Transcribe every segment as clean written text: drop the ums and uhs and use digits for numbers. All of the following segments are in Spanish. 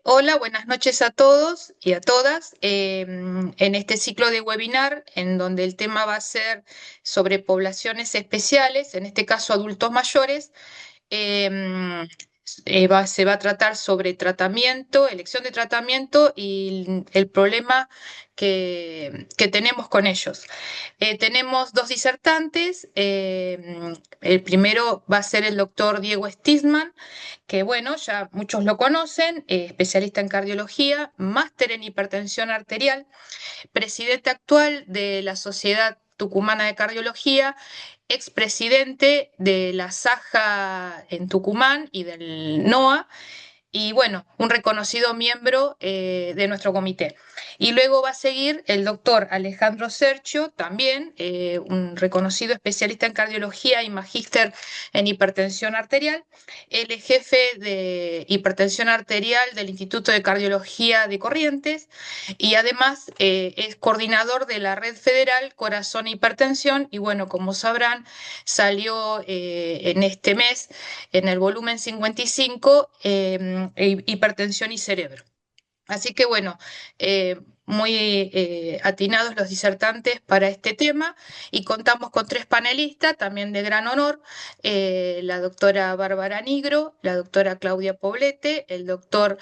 Hola, buenas noches a todos y a todas. En este ciclo de webinar, en donde el tema va a ser sobre poblaciones especiales, en este caso adultos mayores, em, se va a tratar sobre tratamiento, elección de tratamiento y el problema que tenemos con ellos. Tenemos dos disertantes. El primero va a ser el doctor Diego Stisman, que bueno, ya muchos lo conocen, especialista en cardiología, máster en hipertensión arterial, presidente actual de la Sociedad Tucumana de Cardiología, expresidente de la SAJA en Tucumán y del NOA, y bueno, un reconocido miembro de nuestro comité. Y luego va a seguir el doctor Alejandro Sergio, también un reconocido especialista en cardiología y magíster en hipertensión arterial. Él es jefe de hipertensión arterial del Instituto de Cardiología de Corrientes y además es coordinador de la Red Federal Corazón e Hipertensión. Y bueno, como sabrán, salió en este mes en el volumen 55, hipertensión y cerebro. Así que bueno, muy atinados los disertantes para este tema y contamos con tres panelistas también de gran honor, la doctora Bárbara Nigro, la doctora Claudia Poblete, el doctor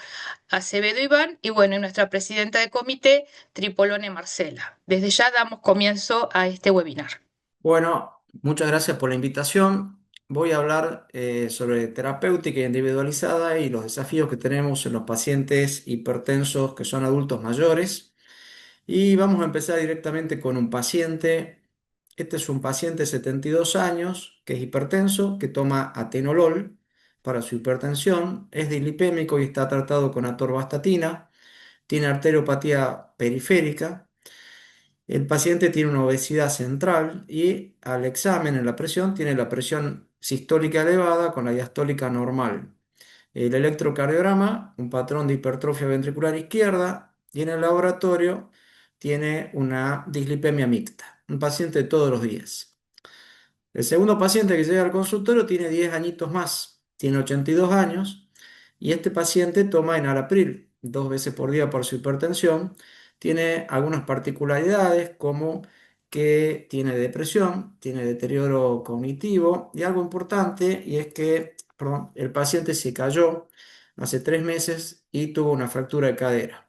Acevedo Iván y bueno, y nuestra presidenta de comité, Tripolone Marcela. Desde ya damos comienzo a este webinar. Bueno, muchas gracias por la invitación. Voy a hablar sobre terapéutica individualizada y los desafíos que tenemos en los pacientes hipertensos que son adultos mayores. Y vamos a empezar directamente con un paciente. Este es un paciente de 72 años que es hipertenso, que toma atenolol para su hipertensión, es dislipémico y está tratado con atorvastatina, tiene arteriopatía periférica. El paciente tiene una obesidad central y al examen en la presión tiene la presión sistólica elevada con la diastólica normal. El electrocardiograma, un patrón de hipertrofia ventricular izquierda, y en el laboratorio tiene una dislipemia mixta. Un paciente de todos los días. El segundo paciente que llega al consultorio tiene 10 añitos más, tiene 82 años y este paciente toma enalapril 2 veces por día por su hipertensión. Tiene algunas particularidades como que tiene depresión, tiene deterioro cognitivo y algo importante y es que, perdón, el paciente se cayó hace 3 meses y tuvo una fractura de cadera.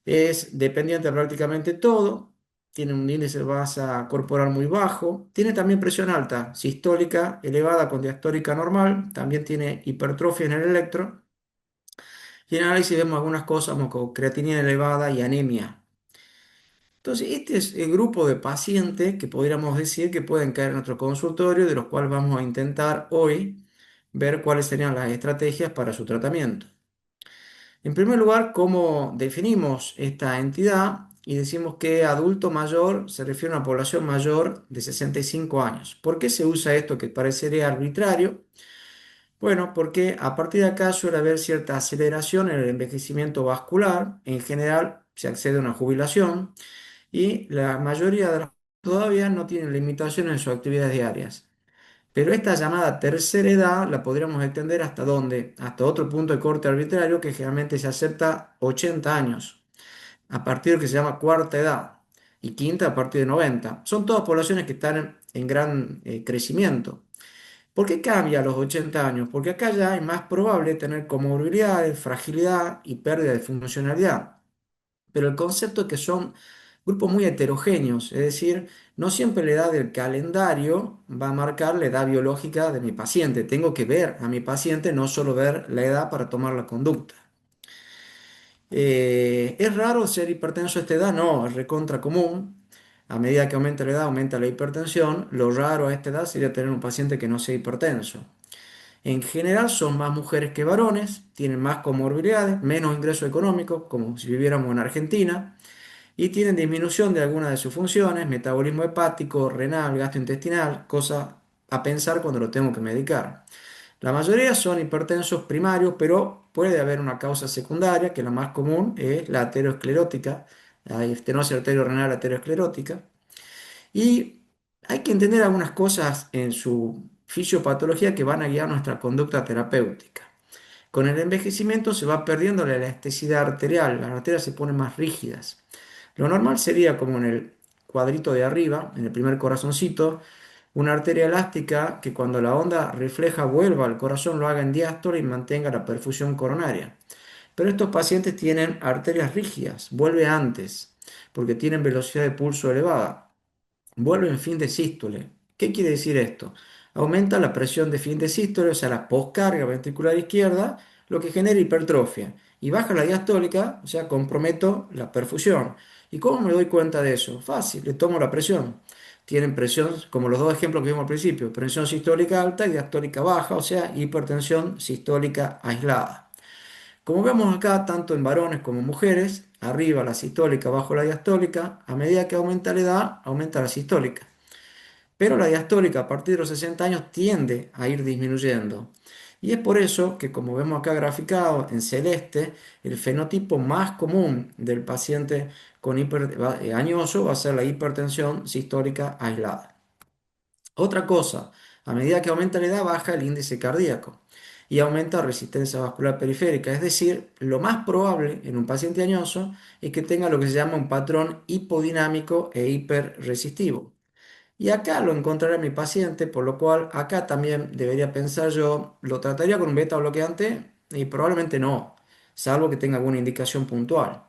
Es dependiente de prácticamente todo, tiene un índice de masa corporal muy bajo, tiene también presión alta, sistólica elevada con diastólica normal, también tiene hipertrofia en el electro. Y en análisis vemos algunas cosas como creatinina elevada y anemia. Entonces, este es el grupo de pacientes que podríamos decir que pueden caer en nuestro consultorio, de los cuales vamos a intentar hoy ver cuáles serían las estrategias para su tratamiento. En primer lugar, ¿cómo definimos esta entidad? Y decimos que adulto mayor se refiere a una población mayor de 65 años. ¿Por qué se usa esto que parecería arbitrario? Bueno, porque a partir de acá suele haber cierta aceleración en el envejecimiento vascular. En general, se accede a una jubilación y la mayoría de las todavía no tienen limitaciones en sus actividades diarias. Pero esta llamada tercera edad la podríamos extender hasta dónde, hasta otro punto de corte arbitrario que generalmente se acepta 80 años, a partir de que se llama cuarta edad, y quinta a partir de 90. Son todas poblaciones que están en gran crecimiento. ¿Por qué cambia a los 80 años? Porque acá ya es más probable tener comorbilidades, fragilidad y pérdida de funcionalidad. Pero el concepto es que son grupos muy heterogéneos, es decir, no siempre la edad del calendario va a marcar la edad biológica de mi paciente. Tengo que ver a mi paciente, no solo ver la edad para tomar la conducta. ¿Es raro ser hipertenso a esta edad? No, es recontra común. A medida que aumenta la edad, aumenta la hipertensión. Lo raro a esta edad sería tener un paciente que no sea hipertenso. En general son más mujeres que varones, tienen más comorbilidades, menos ingresos económicos, como si viviéramos en Argentina, y tienen disminución de algunas de sus funciones, metabolismo hepático, renal, gastrointestinal, cosa a pensar cuando lo tengo que medicar. La mayoría son hipertensos primarios, pero puede haber una causa secundaria, que la más común es la aterosclerótica, la estenosis arteriorenal aterosclerótica. Y hay que entender algunas cosas en su fisiopatología que van a guiar nuestra conducta terapéutica. Con el envejecimiento se va perdiendo la elasticidad arterial, las arterias se ponen más rígidas. Lo normal sería como en el cuadrito de arriba, en el primer corazoncito, una arteria elástica que cuando la onda refleja vuelva al corazón lo haga en diástole y mantenga la perfusión coronaria. Pero estos pacientes tienen arterias rígidas, vuelve antes, porque tienen velocidad de pulso elevada. Vuelve en fin de sístole. ¿Qué quiere decir esto? Aumenta la presión de fin de sístole, o sea, la poscarga ventricular izquierda, lo que genera hipertrofia. Y baja la diastólica, o sea, comprometo la perfusión. ¿Y cómo me doy cuenta de eso? Fácil, le tomo la presión. Tienen presión, como los dos ejemplos que vimos al principio, presión sistólica alta y diastólica baja, o sea, hipertensión sistólica aislada. Como vemos acá, tanto en varones como en mujeres, arriba la sistólica, abajo la diastólica, a medida que aumenta la edad, aumenta la sistólica. Pero la diastólica a partir de los 60 años tiende a ir disminuyendo. Y es por eso que, como vemos acá graficado en celeste, el fenotipo más común del paciente con añoso va a ser la hipertensión sistólica aislada. Otra cosa, a medida que aumenta la edad, baja el índice cardíaco y aumenta la resistencia vascular periférica. Es decir, lo más probable en un paciente añoso es que tenga lo que se llama un patrón hipodinámico e hiperresistivo. Y acá lo encontraré en mi paciente, por lo cual acá también debería pensar yo, ¿lo trataría con un beta bloqueante? Y probablemente no, salvo que tenga alguna indicación puntual.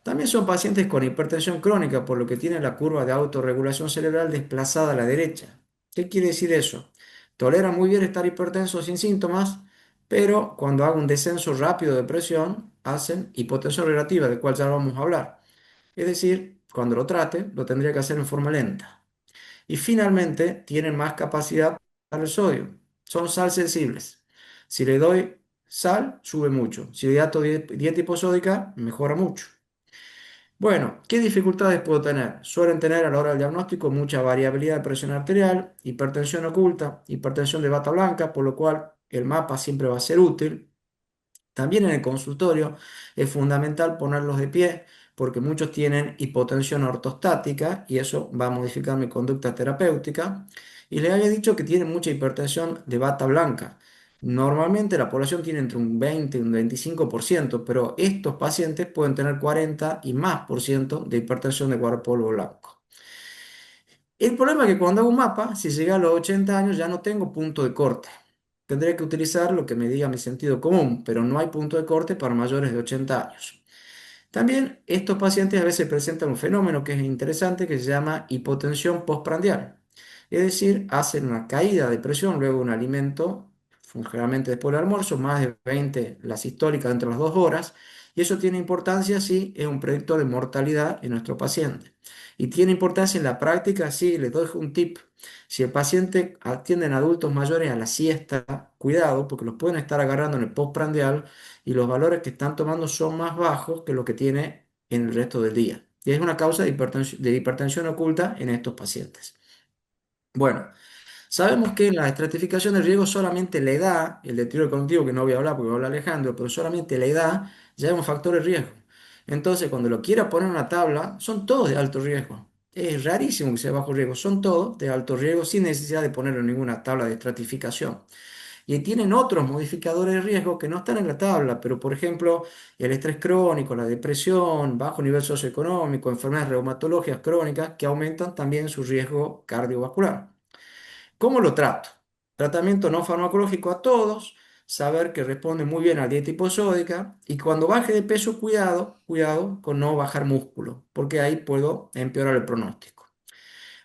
También son pacientes con hipertensión crónica, por lo que tienen la curva de autorregulación cerebral desplazada a la derecha. ¿Qué quiere decir eso? Toleran muy bien estar hipertensos sin síntomas, pero cuando hago un descenso rápido de presión, hacen hipotensión relativa, de cual ya vamos a hablar. Es decir, cuando lo trate, lo tendría que hacer en forma lenta. Y finalmente, tienen más capacidad para el sodio. Son sal sensibles. Si le doy sal, sube mucho. Si le dato dieta hiposódica, mejora mucho. Bueno, ¿qué dificultades puedo tener? Suelen tener a la hora del diagnóstico mucha variabilidad de presión arterial, hipertensión oculta, hipertensión de bata blanca, por lo cual el mapa siempre va a ser útil. También en el consultorio es fundamental ponerlos de pie porque muchos tienen hipotensión ortostática y eso va a modificar mi conducta terapéutica. Y les había dicho que tienen mucha hipertensión de bata blanca. Normalmente la población tiene entre un 20 y un 25%, pero estos pacientes pueden tener 40 y más por ciento de hipertensión de cuerpo blanco. El problema es que cuando hago un mapa, si llega a los 80 años ya no tengo punto de corte. Tendré que utilizar lo que me diga mi sentido común, pero no hay punto de corte para mayores de 80 años. También estos pacientes a veces presentan un fenómeno que es interesante que se llama hipotensión postprandial. Es decir, hacen una caída de presión luego de un alimento, generalmente después del almuerzo, más de 20 la sistólica dentro de las 2 horas, y eso tiene importancia si es un predictor de mortalidad en nuestro paciente. Y tiene importancia en la práctica si les doy un tip. Si el paciente atiende en adultos mayores a la siesta, cuidado, porque los pueden estar agarrando en el postprandial y los valores que están tomando son más bajos que lo que tiene en el resto del día. Y es una causa de hipertensión oculta en estos pacientes. Bueno, sabemos que en la estratificación de riesgo solamente la edad, el deterioro cognitivo, que no voy a hablar porque va a hablar Alejandro, pero solamente la edad ya es un factor de riesgo. Entonces, cuando lo quiera poner en una tabla, son todos de alto riesgo. Es rarísimo que sea bajo riesgo, son todos de alto riesgo sin necesidad de ponerlo en ninguna tabla de estratificación. Y tienen otros modificadores de riesgo que no están en la tabla, pero por ejemplo, el estrés crónico, la depresión, bajo nivel socioeconómico, enfermedades reumatológicas crónicas que aumentan también su riesgo cardiovascular. ¿Cómo lo trato? Tratamiento no farmacológico a todos, saber que responde muy bien a la dieta hiposódica y cuando baje de peso, cuidado con no bajar músculo, porque ahí puedo empeorar el pronóstico.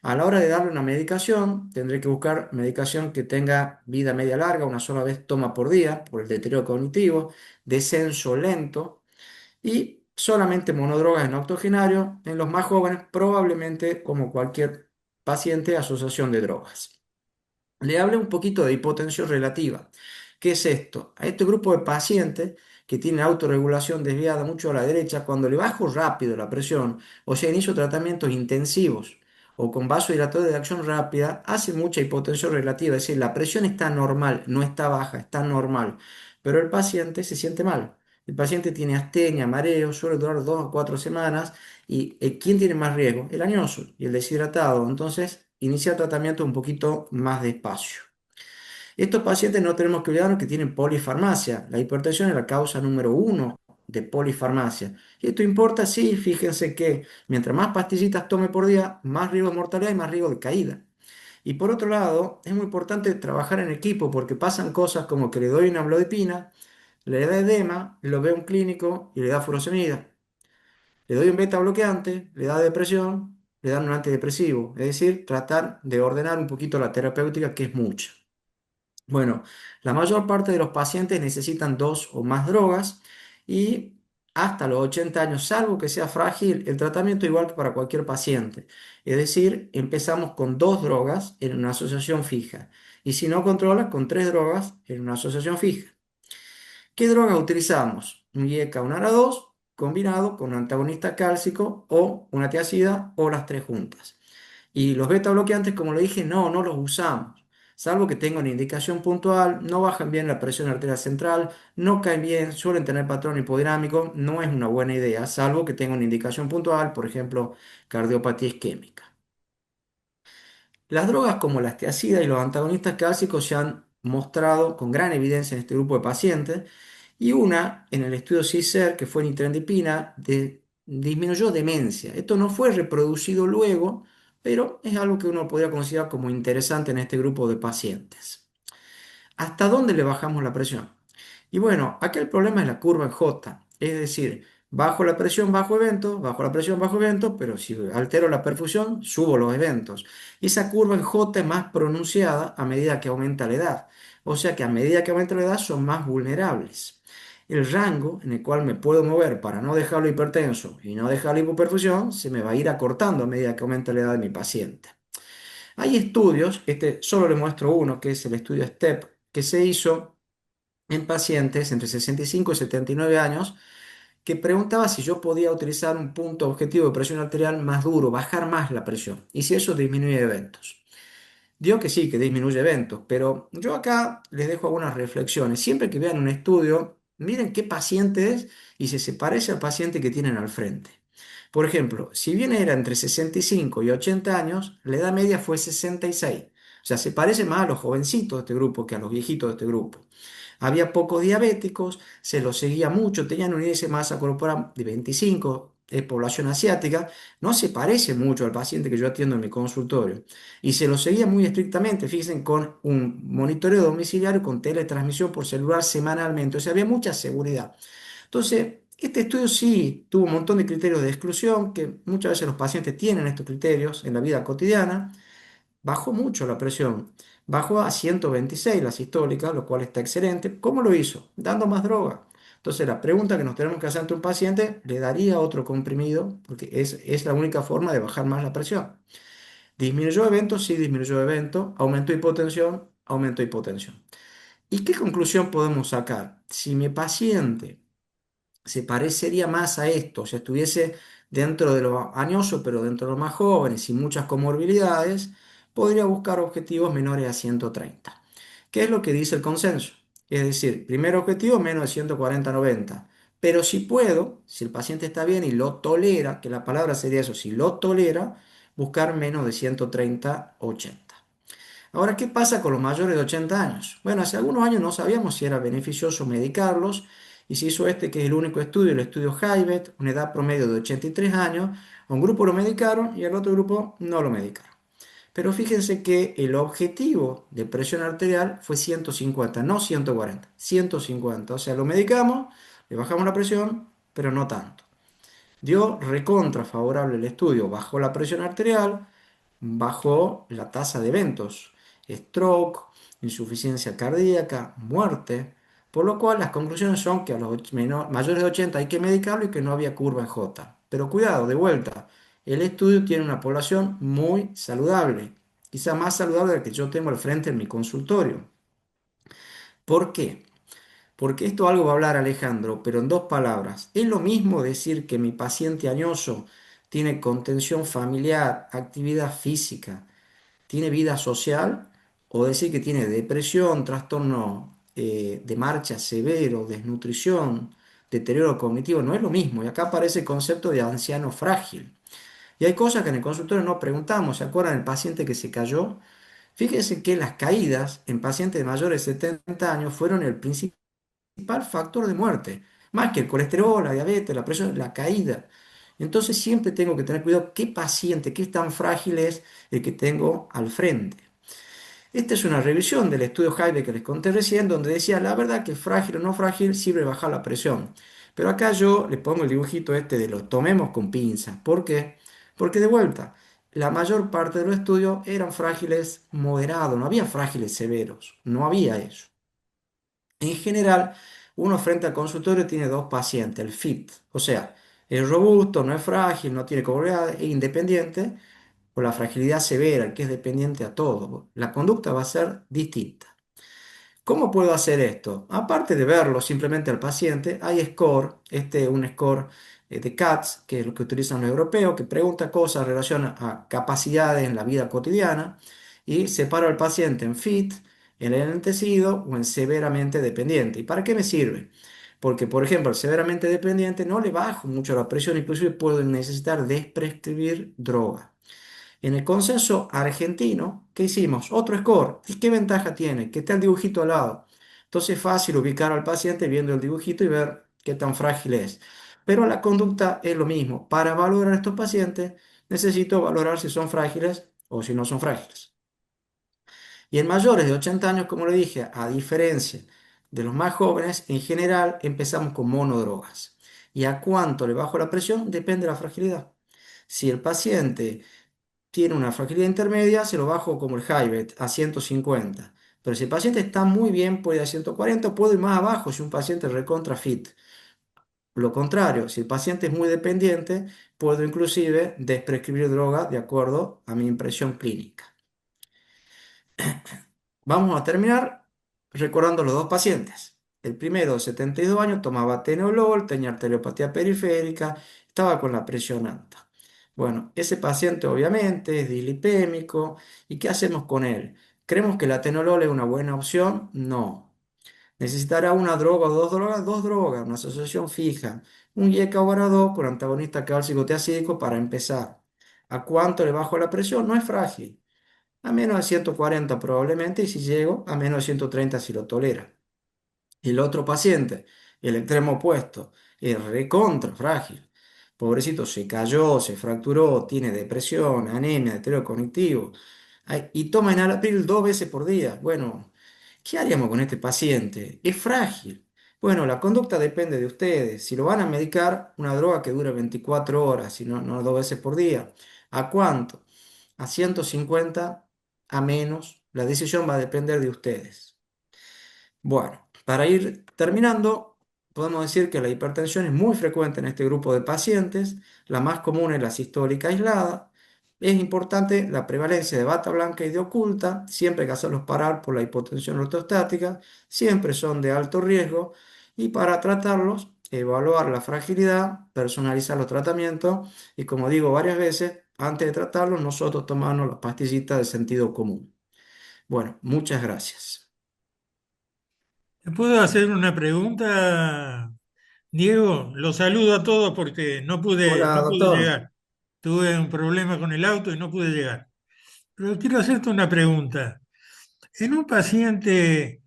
A la hora de darle una medicación, tendré que buscar medicación que tenga vida media larga, una sola vez toma por día, por el deterioro cognitivo, descenso lento y solamente monodrogas en octogenario. En los más jóvenes, probablemente como cualquier paciente, asociación de drogas. Le hablé un poquito de hipotensión relativa. ¿Qué es esto? A este grupo de pacientes que tienen autorregulación desviada mucho a la derecha, cuando le bajo rápido la presión, o sea, inicio tratamientos intensivos o con vasodilatadores de acción rápida, hace mucha hipotensión relativa. Es decir, la presión está normal, no está baja, está normal, pero el paciente se siente mal. El paciente tiene astenia, mareo, suele durar 2 a 4 semanas. ¿Y quién tiene más riesgo? El añoso y el deshidratado. Entonces, iniciar tratamiento un poquito más despacio. Estos pacientes no tenemos que olvidarnos que tienen polifarmacia. La hipertensión es la causa número uno de polifarmacia. Y esto importa, sí, fíjense que mientras más pastillitas tome por día, más riesgo de mortalidad y más riesgo de caída. Y por otro lado, es muy importante trabajar en equipo porque pasan cosas como que le doy una amlodipina, le da edema, lo ve un clínico y le da furosemida. Le doy un beta bloqueante, le da depresión, le dan un antidepresivo. Es decir, tratar de ordenar un poquito la terapéutica, que es mucha. Bueno, la mayor parte de los pacientes necesitan dos o más drogas y hasta los 80 años, salvo que sea frágil, el tratamiento es igual que para cualquier paciente. Es decir, empezamos con dos drogas en una asociación fija y si no controla, con tres drogas en una asociación fija. ¿Qué drogas utilizamos? Un IECA, un ARA2 combinado con un antagonista cálcico o una tiacida o las tres juntas. Y los beta bloqueantes, como le dije, no los usamos. Salvo que tengan una indicación puntual, no bajan bien la presión arterial central, no caen bien, suelen tener patrón hipodinámico, no es una buena idea, salvo que tengan una indicación puntual, por ejemplo, cardiopatía isquémica. Las drogas como la esteacida y los antagonistas clásicos se han mostrado con gran evidencia en este grupo de pacientes y una en el estudio CISER, que fue nitrodipina, disminuyó demencia. Esto no fue reproducido luego, pero es algo que uno podría considerar como interesante en este grupo de pacientes. ¿Hasta dónde le bajamos la presión? Y bueno, acá el problema es la curva en J, es decir, bajo la presión, bajo eventos, bajo la presión, bajo eventos, pero si altero la perfusión, subo los eventos. Y esa curva en J es más pronunciada a medida que aumenta la edad, o sea que a medida que aumenta la edad son más vulnerables. El rango en el cual me puedo mover para no dejarlo hipertenso y no dejar la hipoperfusión se me va a ir acortando a medida que aumenta la edad de mi paciente. Hay estudios, este solo le muestro uno, que es el estudio STEP, que se hizo en pacientes entre 65 y 79 años, que preguntaba si yo podía utilizar un punto objetivo de presión arterial más duro, bajar más la presión, y si eso disminuye eventos. Dio que sí, que disminuye eventos, pero yo acá les dejo algunas reflexiones. Siempre que vean un estudio, miren qué paciente es y si se parece al paciente que tienen al frente. Por ejemplo, si bien era entre 65 y 80 años, la edad media fue 66. O sea, se parece más a los jovencitos de este grupo que a los viejitos de este grupo. Había pocos diabéticos, se los seguía mucho, tenían un índice de masa corporal de 25, es población asiática, no se parece mucho al paciente que yo atiendo en mi consultorio. Y se lo seguía muy estrictamente, fíjense, con un monitoreo domiciliario con teletransmisión por celular semanalmente, o sea, había mucha seguridad. Entonces, este estudio sí tuvo un montón de criterios de exclusión, que muchas veces los pacientes tienen estos criterios en la vida cotidiana. Bajó mucho la presión, bajó a 126 la sistólica, lo cual está excelente. ¿Cómo lo hizo? Dando más droga. Entonces, la pregunta que nos tenemos que hacer ante un paciente, ¿le daría otro comprimido? Porque es la única forma de bajar más la presión. ¿Disminuyó eventos? Sí, disminuyó eventos. ¿Aumentó hipotensión? Aumentó hipotensión. ¿Y qué conclusión podemos sacar? Si mi paciente se parecería más a esto, si estuviese dentro de lo añoso, pero dentro de los más jóvenes, sin muchas comorbilidades, podría buscar objetivos menores a 130. ¿Qué es lo que dice el consenso? Es decir, primer objetivo menos de 140-90. Pero si puedo, si el paciente está bien y lo tolera, que la palabra sería eso, si lo tolera, buscar menos de 130-80. Ahora, ¿qué pasa con los mayores de 80 años? Bueno, hace algunos años no sabíamos si era beneficioso medicarlos y se hizo este, que es el único estudio, el estudio Hivet, una edad promedio de 83 años. A un grupo lo medicaron y al otro grupo no lo medicaron. Pero fíjense que el objetivo de presión arterial fue 150, no 140, 150. O sea, lo medicamos, le bajamos la presión, pero no tanto. Dio recontra favorable el estudio, bajó la presión arterial, bajó la tasa de eventos, stroke, insuficiencia cardíaca, muerte, por lo cual las conclusiones son que a los mayores de 80 hay que medicarlo y que no había curva en J. Pero cuidado, de vuelta, el estudio tiene una población muy saludable, quizá más saludable de la que yo tengo al frente en mi consultorio. ¿Por qué? Porque esto algo va a hablar Alejandro, pero en dos palabras. ¿Es lo mismo decir que mi paciente añoso tiene contención familiar, actividad física, tiene vida social, o decir que tiene depresión, trastorno de marcha severo, desnutrición, deterioro cognitivo? No es lo mismo. Y acá aparece el concepto de anciano frágil. Y hay cosas que en el consultorio no preguntamos. ¿Se acuerdan del paciente que se cayó? Fíjese que las caídas en pacientes de mayores de 70 años fueron el principal factor de muerte, más que el colesterol, la diabetes, la presión, la caída. Entonces siempre tengo que tener cuidado qué paciente, qué tan frágil es el que tengo al frente. Esta es una revisión del estudio Hayde que les conté recién, donde decía, la verdad que frágil o no frágil sirve bajar la presión. Pero acá yo le pongo el dibujito este de lo tomemos con pinzas. ¿Por qué? Porque de vuelta, la mayor parte de los estudios eran frágiles moderados, no había frágiles severos, no había eso. En general, uno frente al consultorio tiene dos pacientes, el FIT, o sea, es robusto, no es frágil, no tiene comorbilidades, es independiente, o la fragilidad severa, el que es dependiente a todo. La conducta va a ser distinta. ¿Cómo puedo hacer esto? Aparte de verlo simplemente al paciente, hay score, un score de CATS, que es lo que utilizan los europeos, que pregunta cosas en relación a capacidades en la vida cotidiana y separa al paciente en fit, en el enlentecido o en severamente dependiente. ¿Y para qué me sirve? Porque, por ejemplo, el severamente dependiente no le bajo mucho la presión, inclusive puedo necesitar desprescribir droga. En el consenso argentino, ¿qué hicimos? Otro score. ¿Y qué ventaja tiene? Que está el dibujito al lado. Entonces es fácil ubicar al paciente viendo el dibujito y ver qué tan frágil es. Pero la conducta es lo mismo. Para valorar a estos pacientes, necesito valorar si son frágiles o si no son frágiles. Y en mayores de 80 años, como le dije, a diferencia de los más jóvenes, en general empezamos con monodrogas. ¿Y a cuánto le bajo la presión? Depende de la fragilidad. Si el paciente tiene una fragilidad intermedia, se lo bajo como el Highbet a 150. Pero si el paciente está muy bien, puede ir a 140, puede ir más abajo si un paciente es recontra fit. Lo contrario, si el paciente es muy dependiente, puedo inclusive desprescribir droga de acuerdo a mi impresión clínica. Vamos a terminar recordando los dos pacientes. El primero, 72 años, tomaba atenolol, tenía arteriopatía periférica, estaba con la presión alta. Bueno, ese paciente obviamente es dislipémico. ¿Y qué hacemos con él? ¿Creemos que el atenolol es una buena opción? No. ¿Necesitará una droga o dos drogas? Dos drogas, una asociación fija. Un IECA o Varadol con antagonista cálcico tiacídico para empezar. ¿A cuánto le bajo la presión? No es frágil. A menos de 140 probablemente, y si llego, a menos de 130 si lo tolera. Y el otro paciente, el extremo opuesto, es recontra frágil. Pobrecito, se cayó, se fracturó, tiene depresión, anemia, deterioro cognitivo. Y toma enalapril 2 veces por día. Bueno, ¿qué haríamos con este paciente? Es frágil. Bueno, la conducta depende de ustedes. Si lo van a medicar, una droga que dure 24 horas, si no, no 2 veces por día. ¿A cuánto? A 150, a menos. La decisión va a depender de ustedes. Bueno, para ir terminando, podemos decir que la hipertensión es muy frecuente en este grupo de pacientes. La más común es la sistólica aislada. Es importante la prevalencia de bata blanca y de oculta. Siempre hay que hacerlos parar por la hipotensión ortostática. Siempre son de alto riesgo. Y para tratarlos, evaluar la fragilidad, personalizar los tratamientos. Y como digo varias veces, antes de tratarlos, nosotros tomarnos las pastillitas de sentido común. Bueno, muchas gracias. ¿Te puedo hacer una pregunta, Diego? Los saludo a todos porque Hola, no pude doctor. llegar. Tuve un problema con el auto y no pude llegar. Pero quiero hacerte una pregunta. En un paciente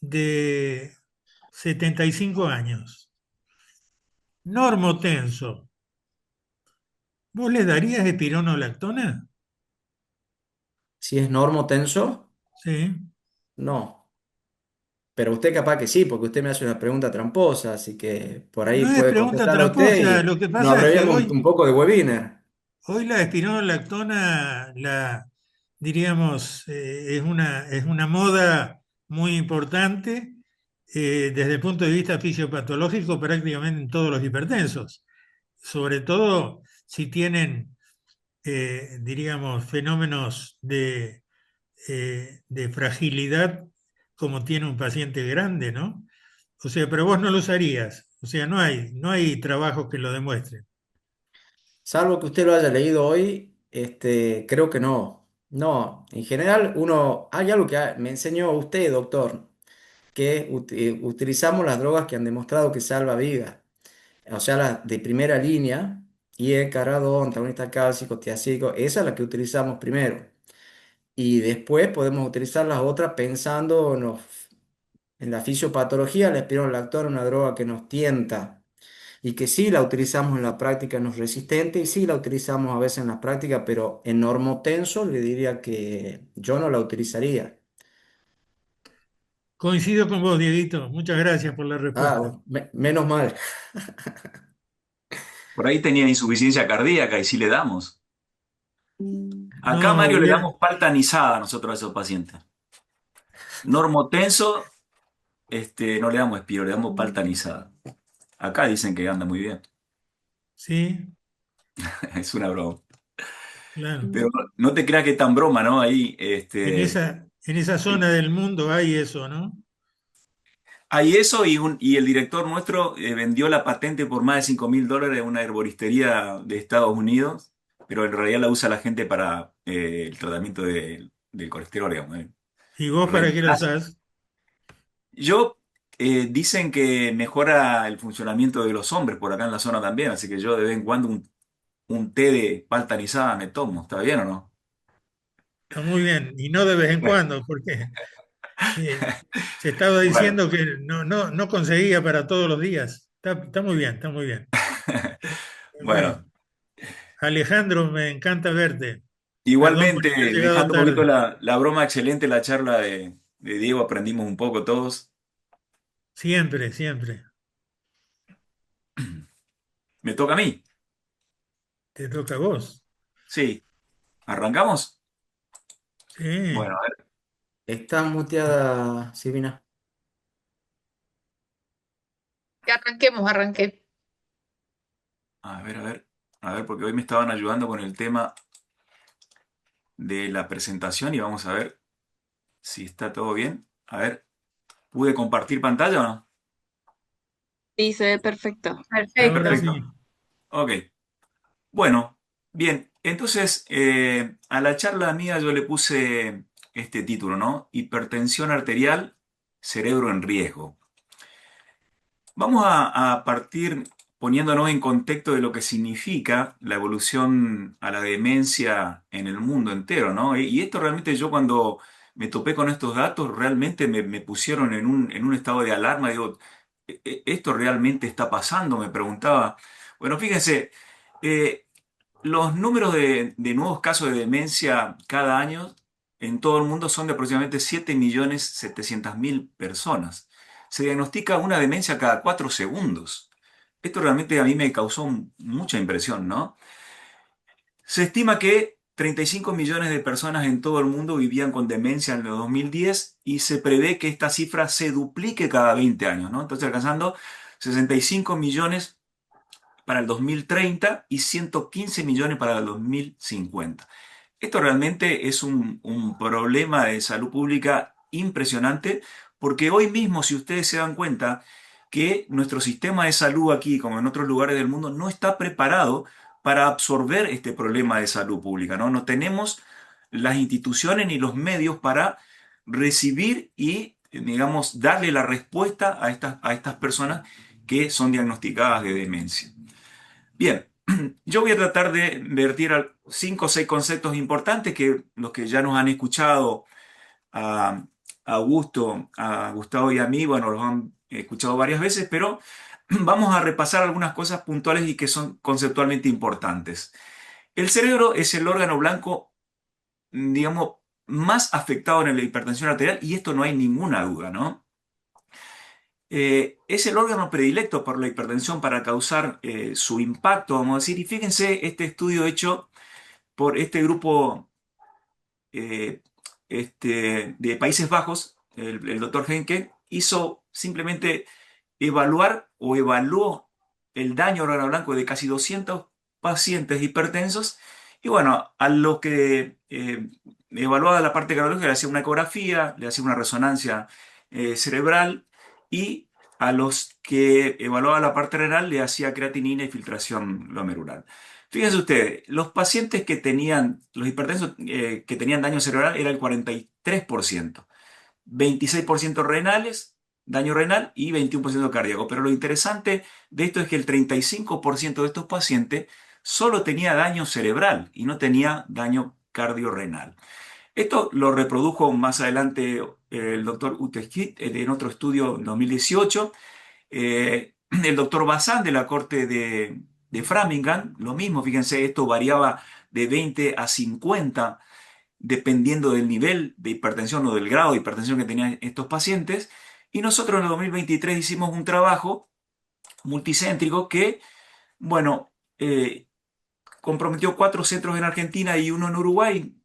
de 75 años, normotenso, ¿vos le darías espironolactona? Si es normotenso, Sí. no. Pero usted capaz que sí, porque usted me hace una pregunta tramposa, así que por ahí No es puede pregunta contestarla usted tramposa, y lo que nos pasa es que abreviamos un poco de webinar. hoy la espironolactona, diríamos, es una moda muy importante desde el punto de vista fisiopatológico prácticamente en todos los hipertensos, sobre todo si tienen, diríamos, fenómenos de fragilidad como tiene un paciente grande, ¿no? O sea, pero vos no lo usarías, o sea, no hay trabajos que lo demuestren. Salvo que usted lo haya leído hoy, creo que no. No, en general hay algo que me enseñó usted, doctor, que utilizamos las drogas que han demostrado que salva vidas. O sea, las de primera línea, IE, caradón, antagonista cálcico, tiacídico, esa es la que utilizamos primero. y después podemos utilizar las otras pensando en la fisiopatología. La espironolactona es una droga que nos tienta y que sí la utilizamos en la práctica, no es resistente y sí la utilizamos a veces en la práctica, pero en normotenso le diría que yo no la utilizaría. Coincido con vos, Dieguito. Muchas gracias por la Ah, respuesta. bueno, menos mal. Por ahí tenía insuficiencia cardíaca y sí le damos. Acá, No, Mario, le damos paltanizada a nosotros a esos pacientes. Normotenso, no le damos espiro, le damos paltanizada. Acá dicen que anda muy bien. sí, Es una broma. claro. Pero no te creas que es tan broma, ¿no? Ahí, En esa zona del mundo hay eso, ¿no? hay eso y el director nuestro vendió la patente por más de $5.000 a una herboristería de Estados Unidos, pero en realidad la usa la gente para el tratamiento del colesterol, digamos. ¿Y vos para qué lo usás? Yo, dicen que mejora el funcionamiento de los hombres por acá en la zona también, así que yo de vez en cuando un té de paltanizada me tomo, ¿está bien o no? Está muy bien. Y no de vez en Bueno, cuando, porque se estaba bueno, diciendo que no conseguía para todos los días. Está muy bien, está muy bien. Bueno, bueno. Alejandro, me encanta verte. Perdón por Igualmente, haber llegado dejando un poquito tarde. la broma, excelente la charla de Diego, aprendimos un poco todos. Siempre, siempre. Me toca a mí. Te toca a vos. Sí, ¿arrancamos? Sí. Bueno, Está muteada, Silvina. Que arranquemos, arranqué. a ver, porque hoy me estaban ayudando con el tema de la presentación y vamos a ver si está todo bien. A ver, ¿pude compartir pantalla o no? Sí, se ve perfecto. Ahora Perfecto. Perfecto. sí. Ok. Bueno, bien. Entonces, a la charla mía yo le puse este título, ¿no? Hipertensión arterial, cerebro en riesgo. Vamos a partir poniéndonos en contexto de lo que significa la evolución a la demencia en el mundo entero, ¿no? Y esto realmente yo cuando me topé con estos datos realmente me pusieron en un estado de alarma. Digo, ¿esto realmente está pasando?" Me preguntaba. Bueno, fíjense, eh, los números de nuevos casos de demencia cada año en todo el mundo son de aproximadamente 7.700.000 personas. Se diagnostica una demencia cada 4 segundos. Esto realmente a mí me causó mucha impresión, ¿no? Se estima que 35 millones de personas en todo el mundo vivían con demencia en el 2010 y se prevé que esta cifra se duplique cada 20 años, ¿no? Entonces alcanzando 65 millones para el 2030 y 115 millones para el 2050. Esto realmente es un problema de salud pública impresionante porque hoy mismo, si ustedes se dan cuenta, que nuestro sistema de salud aquí, como en otros lugares del mundo, no está preparado para absorber este problema de salud pública, ¿no? No tenemos las instituciones ni los medios para recibir y, digamos, darle la respuesta a estas personas que son diagnosticadas de demencia. Bien, yo voy a tratar de vertir 5 o 6 conceptos importantes que los que ya nos han escuchado a, a Augusto, a Gustavo y a mí, bueno, los han escuchado varias veces, pero vamos a repasar algunas cosas puntuales y que son conceptualmente importantes. El cerebro es el órgano blanco, digamos, más afectado en la hipertensión arterial y esto no hay ninguna duda, ¿no? Es el órgano predilecto por la hipertensión para causar su impacto, vamos a decir. Y fíjense este estudio hecho por este grupo eh, de Países Bajos, el doctor Henke, hizo simplemente evaluar o evaluó el daño al órgano blanco de casi 200 pacientes hipertensos. Y bueno, a los que evaluaba la parte cardiológica le hacía una ecografía, le hacía una resonancia cerebral y a los que evaluaba la parte renal le hacía creatinina y filtración glomerular. Fíjense ustedes, los pacientes que tenían, los hipertensos que tenían daño cerebral era el 43%, 26% renales, daño renal y 21% cardíaco. Pero lo interesante de esto es que el 35% de estos pacientes solo tenía daño cerebral y no tenía daño cardiorrenal. Esto lo reprodujo más adelante el doctor Utesquit en otro estudio en 2018. El doctor Bazán de la Corte de Framingham, lo mismo, fíjense, esto variaba de 20 a 50 dependiendo del nivel de hipertensión o del grado de hipertensión que tenían estos pacientes. Y nosotros en el 2023 hicimos un trabajo multicéntrico que, bueno, comprometió 4 centros en Argentina y uno en Uruguay.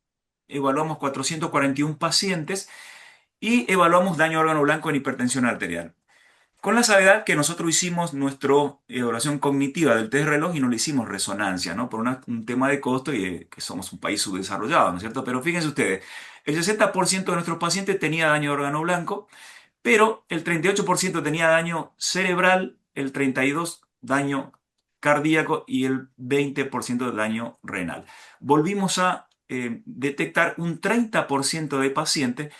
Evaluamos 441 pacientes y evaluamos daño a órgano blanco en hipertensión arterial. Con la salvedad que nosotros hicimos nuestra evaluación cognitiva del test reloj y no le hicimos resonancia, ¿no? Por un tema de costo y que somos un país subdesarrollado, ¿no es cierto? Pero fíjense ustedes, el 60% de nuestros pacientes tenía daño de órgano blanco, pero el 38% tenía daño cerebral, el 32% daño cardíaco y el 20% de daño renal. Volvimos a detectar un 30% de pacientes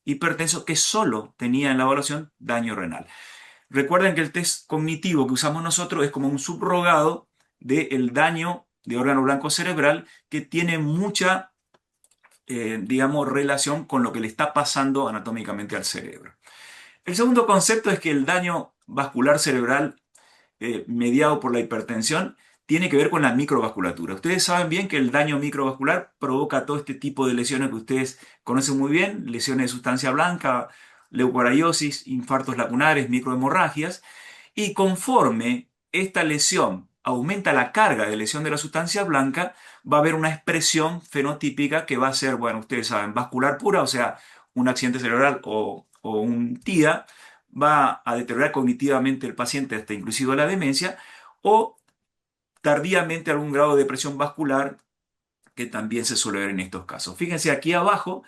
hipertensos que solo tenía en la evaluación daño renal. Recuerden que el test cognitivo que usamos nosotros es como un subrogado del daño de órgano blanco cerebral que tiene mucha, digamos, relación con lo que le está pasando anatómicamente al cerebro. El segundo concepto es que el daño vascular cerebral mediado por la hipertensión tiene que ver con la microvasculatura. Ustedes saben bien que el daño microvascular provoca todo este tipo de lesiones que ustedes conocen muy bien, lesiones de sustancia blanca, leucoariosis, infartos lacunares, microhemorragias, y conforme esta lesión aumenta la carga de lesión de la sustancia blanca, va a haber una expresión fenotípica que va a ser, bueno, ustedes saben, vascular pura, o sea, un accidente cerebral o un TIA, va a deteriorar cognitivamente el paciente hasta inclusive la demencia, o tardíamente algún grado de depresión vascular que también se suele ver en estos casos. Fíjense aquí abajo,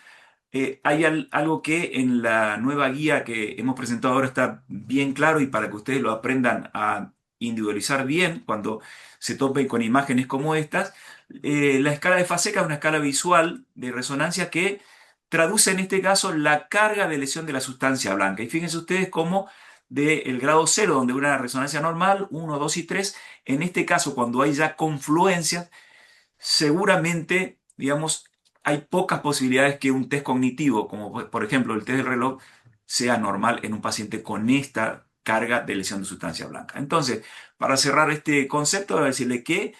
hay algo que en la nueva guía que hemos presentado ahora está bien claro y para que ustedes lo aprendan a individualizar bien cuando se topen con imágenes como estas. La escala de Faseca es una escala visual de resonancia que traduce en este caso la carga de lesión de la sustancia blanca. Y fíjense ustedes cómo del grado 0, donde una resonancia normal, 1, 2 y 3, en este caso cuando hay ya confluencias, seguramente, digamos, hay pocas posibilidades que un test cognitivo, como por ejemplo el test del reloj, sea normal en un paciente con esta carga de lesión de sustancia blanca. Entonces, para cerrar este concepto, voy a decirle que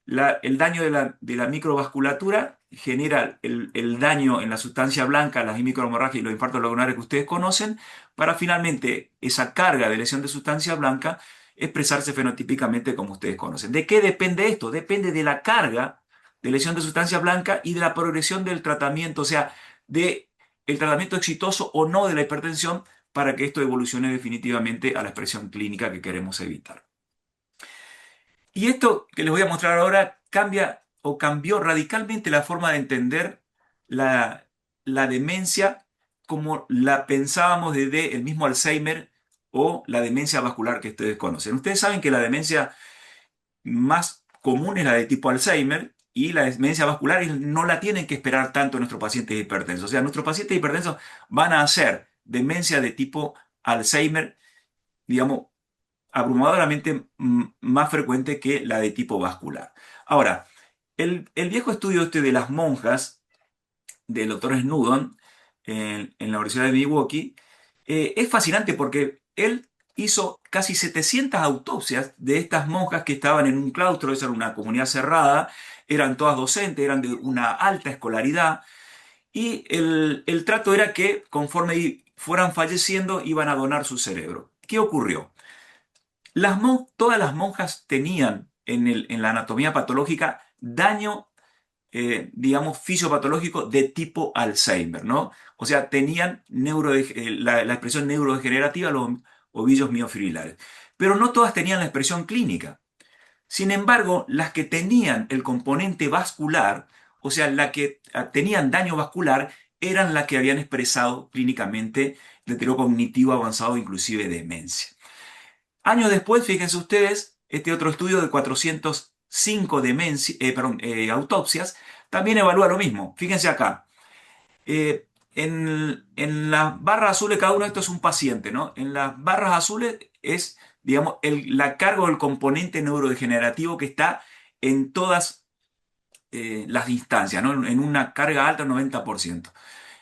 el daño de la microvasculatura genera el daño en la sustancia blanca, las microhemorragias y los infartos lacunares que ustedes conocen, para finalmente esa carga de lesión de sustancia blanca expresarse fenotípicamente como ustedes conocen. ¿De qué depende esto? Depende de la carga de lesión de sustancia blanca y de la progresión del tratamiento, o sea, de el tratamiento exitoso o no de la hipertensión para que esto evolucione definitivamente a la expresión clínica que queremos evitar. Y esto que les voy a mostrar ahora cambia o cambió radicalmente la forma de entender la demencia como la pensábamos desde el mismo Alzheimer o la demencia vascular que ustedes conocen. Ustedes saben que la demencia más común es la de tipo Alzheimer y la demencia vascular no la tienen que esperar tanto nuestros pacientes hipertensos. O sea, nuestros pacientes hipertensos van a hacer demencia de tipo Alzheimer, digamos, abrumadoramente más frecuente que la de tipo vascular. Ahora, el viejo estudio este de las monjas del doctor Snowdon en la Universidad de Milwaukee es fascinante porque él hizo casi 700 autopsias de estas monjas que estaban en un claustro, esa era una comunidad cerrada, eran todas docentes, eran de una alta escolaridad, y el trato era que conforme fueran falleciendo iban a donar su cerebro. ¿Qué ocurrió? Todas las monjas tenían en la anatomía patológica daño, digamos, fisiopatológico de tipo Alzheimer, ¿no? O sea, tenían la expresión neurodegenerativa, los ovillos miofibrilares. Pero no todas tenían la expresión clínica. Sin embargo, las que tenían el componente vascular, o sea, las que tenían daño vascular, eran las que habían expresado clínicamente deterioro cognitivo avanzado, inclusive demencia. Años después, fíjense ustedes, este otro estudio de 405 autopsias también evalúa lo mismo. Fíjense acá. En las barras azules, cada uno de estos es un paciente, ¿no? En las barras azules es, digamos, la carga del componente neurodegenerativo que está en todas las instancias, ¿no? En una carga alta, 90%.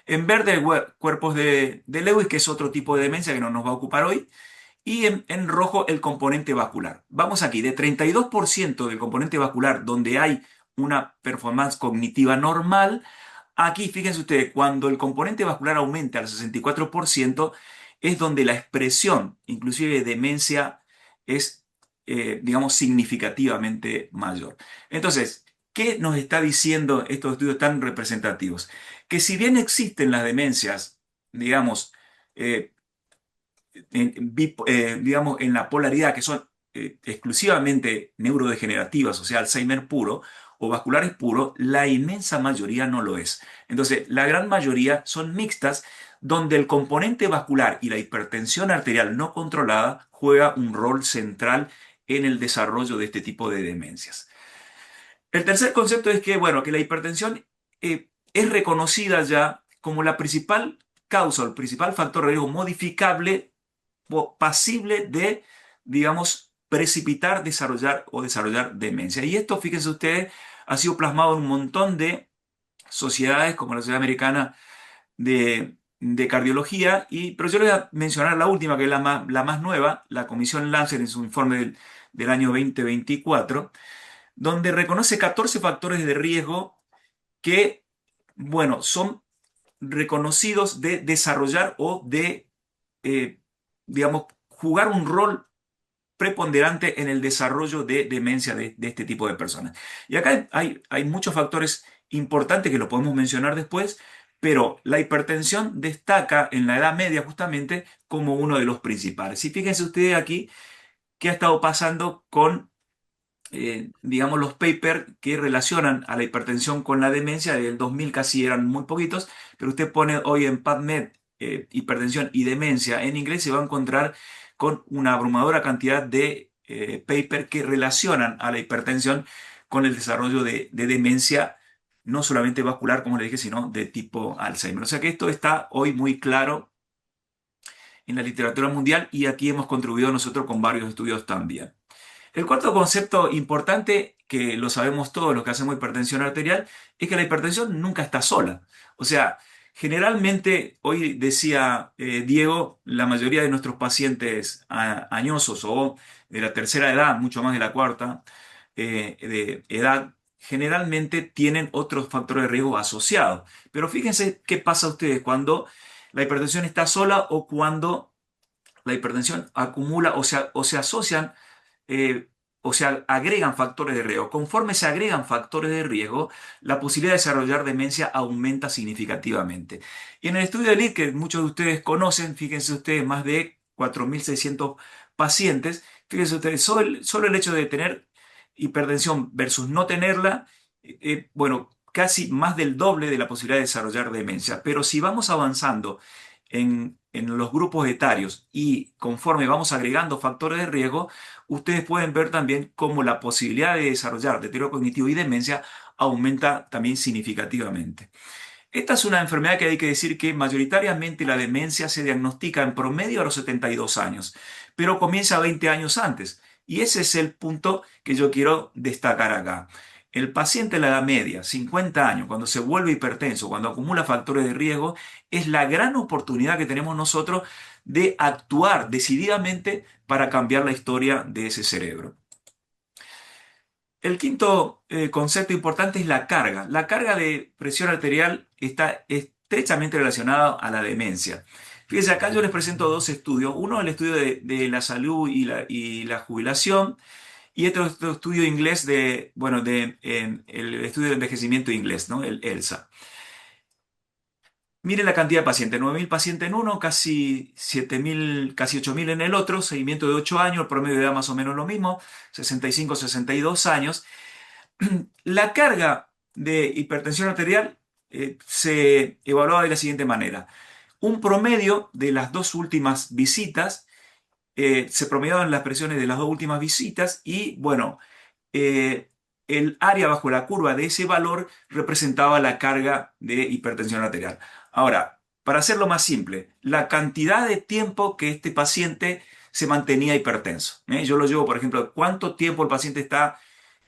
En verde, cuerpos de Lewis, que es otro tipo de demencia que no nos va a ocupar hoy. Y en rojo, el componente vascular. Vamos aquí, de 32% del componente vascular, donde hay una performance cognitiva normal, aquí, fíjense ustedes, cuando el componente vascular aumenta al 64%, es donde la expresión, inclusive de demencia, es, digamos, significativamente mayor. Entonces, ¿qué nos está diciendo estos estudios tan representativos? Que si bien existen las demencias, digamos, eh, digamos, en la polaridad, que son exclusivamente neurodegenerativas, o sea, Alzheimer puro o vasculares puro, la inmensa mayoría no lo es. Entonces, la gran mayoría son mixtas, donde el componente vascular y la hipertensión arterial no controlada juega un rol central en el desarrollo de este tipo de demencias. El tercer concepto es que, bueno, que la hipertensión es reconocida ya como la principal causa o el principal factor de riesgo modificable pasible de, digamos, precipitar, desarrollar o desarrollar demencia. Y esto, fíjense ustedes, ha sido plasmado en un montón de sociedades como la Sociedad Americana de Cardiología, pero yo les voy a mencionar la última, que es la más nueva, la Comisión Lancet en su informe del año 2024, donde reconoce 14 factores de riesgo que, bueno, son reconocidos de desarrollar o de, eh, digamos, jugar un rol preponderante en el desarrollo de demencia de este tipo de personas. Y acá hay muchos factores importantes que lo podemos mencionar después, pero la hipertensión destaca en la edad media justamente como uno de los principales. Y fíjense ustedes aquí qué ha estado pasando con digamos, los papers que relacionan a la hipertensión con la demencia. Del 2000 casi eran muy poquitos, pero usted pone hoy en PubMed hipertensión y demencia en inglés, se va a encontrar con una abrumadora cantidad de papers que relacionan a la hipertensión con el desarrollo de demencia, no solamente vascular, como le dije, sino de tipo Alzheimer. O sea que esto está hoy muy claro en la literatura mundial y aquí hemos contribuido nosotros con varios estudios también. El cuarto concepto importante, que lo sabemos todos los que hacemos hipertensión arterial, es que la hipertensión nunca está sola. O sea, generalmente, hoy decía Diego, la mayoría de nuestros pacientes añosos o de la tercera edad, mucho más de la cuarta de edad, generalmente tienen otros factores de riesgo asociados. Pero fíjense qué pasa a ustedes cuando la hipertensión está sola o cuando la hipertensión acumula o se asocian eh, o se agregan factores de riesgo. Conforme se agregan factores de riesgo, la posibilidad de desarrollar demencia aumenta significativamente. Y en el estudio de ELITE, que muchos de ustedes conocen, fíjense ustedes, más de 4.600 pacientes, fíjense ustedes, solo el hecho de tener hipertensión versus no tenerla, bueno, casi más del doble de la posibilidad de desarrollar demencia. Pero si vamos avanzando en los grupos etarios y conforme vamos agregando factores de riesgo, ustedes pueden ver también cómo la posibilidad de desarrollar deterioro cognitivo y demencia aumenta también significativamente. Esta es una enfermedad que hay que decir que mayoritariamente la demencia se diagnostica en promedio a los 72 años, pero comienza 20 años antes. Y ese es el punto que yo quiero destacar acá. El paciente de la edad media, 50 años, cuando se vuelve hipertenso, cuando acumula factores de riesgo, es la gran oportunidad que tenemos nosotros de actuar decididamente para cambiar la historia de ese cerebro. El quinto concepto importante es la carga. La carga de presión arterial está estrechamente relacionada a la demencia. Fíjense, acá yo les presento dos estudios. Uno, el estudio de la salud y la jubilación, y otro estudio inglés bueno, el estudio de envejecimiento inglés, ¿no? El ELSA. Miren la cantidad de pacientes, 9.000 pacientes en uno, casi 7.000, casi 8.000 en el otro, seguimiento de 8 años, el promedio de edad más o menos lo mismo, 65, 62 años. La carga de hipertensión arterial se evaluaba de la siguiente manera. Un promedio de las dos últimas visitas, se promediaban las presiones de las dos últimas visitas y, bueno, el área bajo la curva de ese valor representaba la carga de hipertensión arterial. Ahora, para hacerlo más simple, la cantidad de tiempo que este paciente se mantenía hipertenso. Yo lo llevo, por ejemplo, cuánto tiempo el paciente está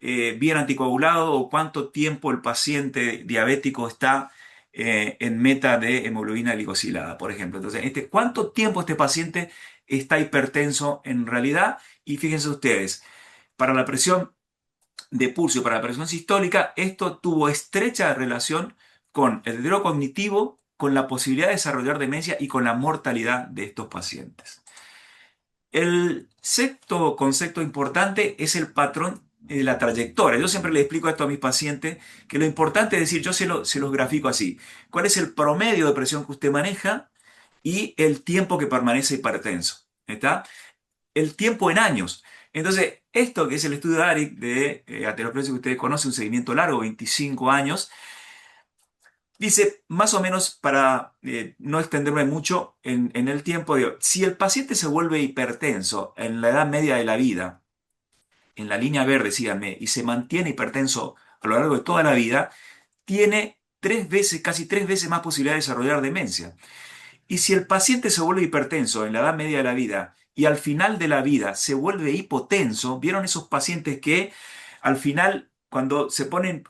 bien anticoagulado o cuánto tiempo el paciente diabético está en meta de hemoglobina glicosilada, por ejemplo. Entonces, ¿cuánto tiempo este paciente está hipertenso en realidad? Y fíjense ustedes, para la presión de pulso y para la presión sistólica, esto tuvo estrecha relación con el deterioro cognitivo, con la posibilidad de desarrollar demencia y con la mortalidad de estos pacientes. El sexto concepto importante es el patrón de la trayectoria. Yo siempre le explico esto a mis pacientes, que lo importante es decir, yo se los grafico así. ¿Cuál es el promedio de presión que usted maneja y el tiempo que permanece hipertenso? ¿Está? El tiempo en años. Entonces, esto que es el estudio de ARIC de aterosclerosis que ustedes conocen, un seguimiento largo, 25 años, dice, más o menos, para no extenderme mucho en el tiempo, digo, si el paciente se vuelve hipertenso en la edad media de la vida, en la línea verde, síganme, y se mantiene hipertenso a lo largo de toda la vida, tiene 3 veces, casi 3 veces más posibilidad de desarrollar demencia. Y si el paciente se vuelve hipertenso en la edad media de la vida y al final de la vida se vuelve hipotenso, ¿vieron esos pacientes que al final, cuando se ponen,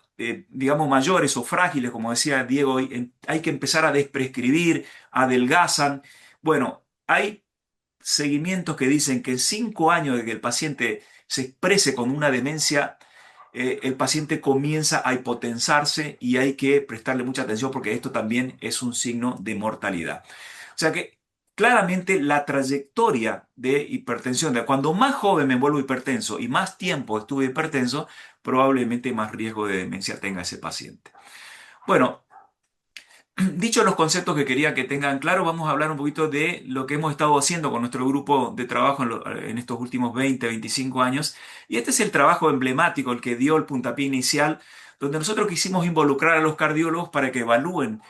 digamos, mayores o frágiles, como decía Diego, hay que empezar a desprescribir, adelgazan? Bueno, hay seguimientos que dicen que en 5 años de que el paciente se exprese con una demencia, el paciente comienza a hipotensarse y hay que prestarle mucha atención porque esto también es un signo de mortalidad. O sea que claramente la trayectoria de hipertensión, de cuando más joven me vuelvo hipertenso y más tiempo estuve hipertenso, probablemente más riesgo de demencia tenga ese paciente. Bueno, dicho los conceptos que quería que tengan claro, vamos a hablar un poquito de lo que hemos estado haciendo con nuestro grupo de trabajo en estos últimos 20, 25 años. Y este es el trabajo emblemático, el que dio el puntapié inicial, donde nosotros quisimos involucrar a los cardiólogos para que evalúen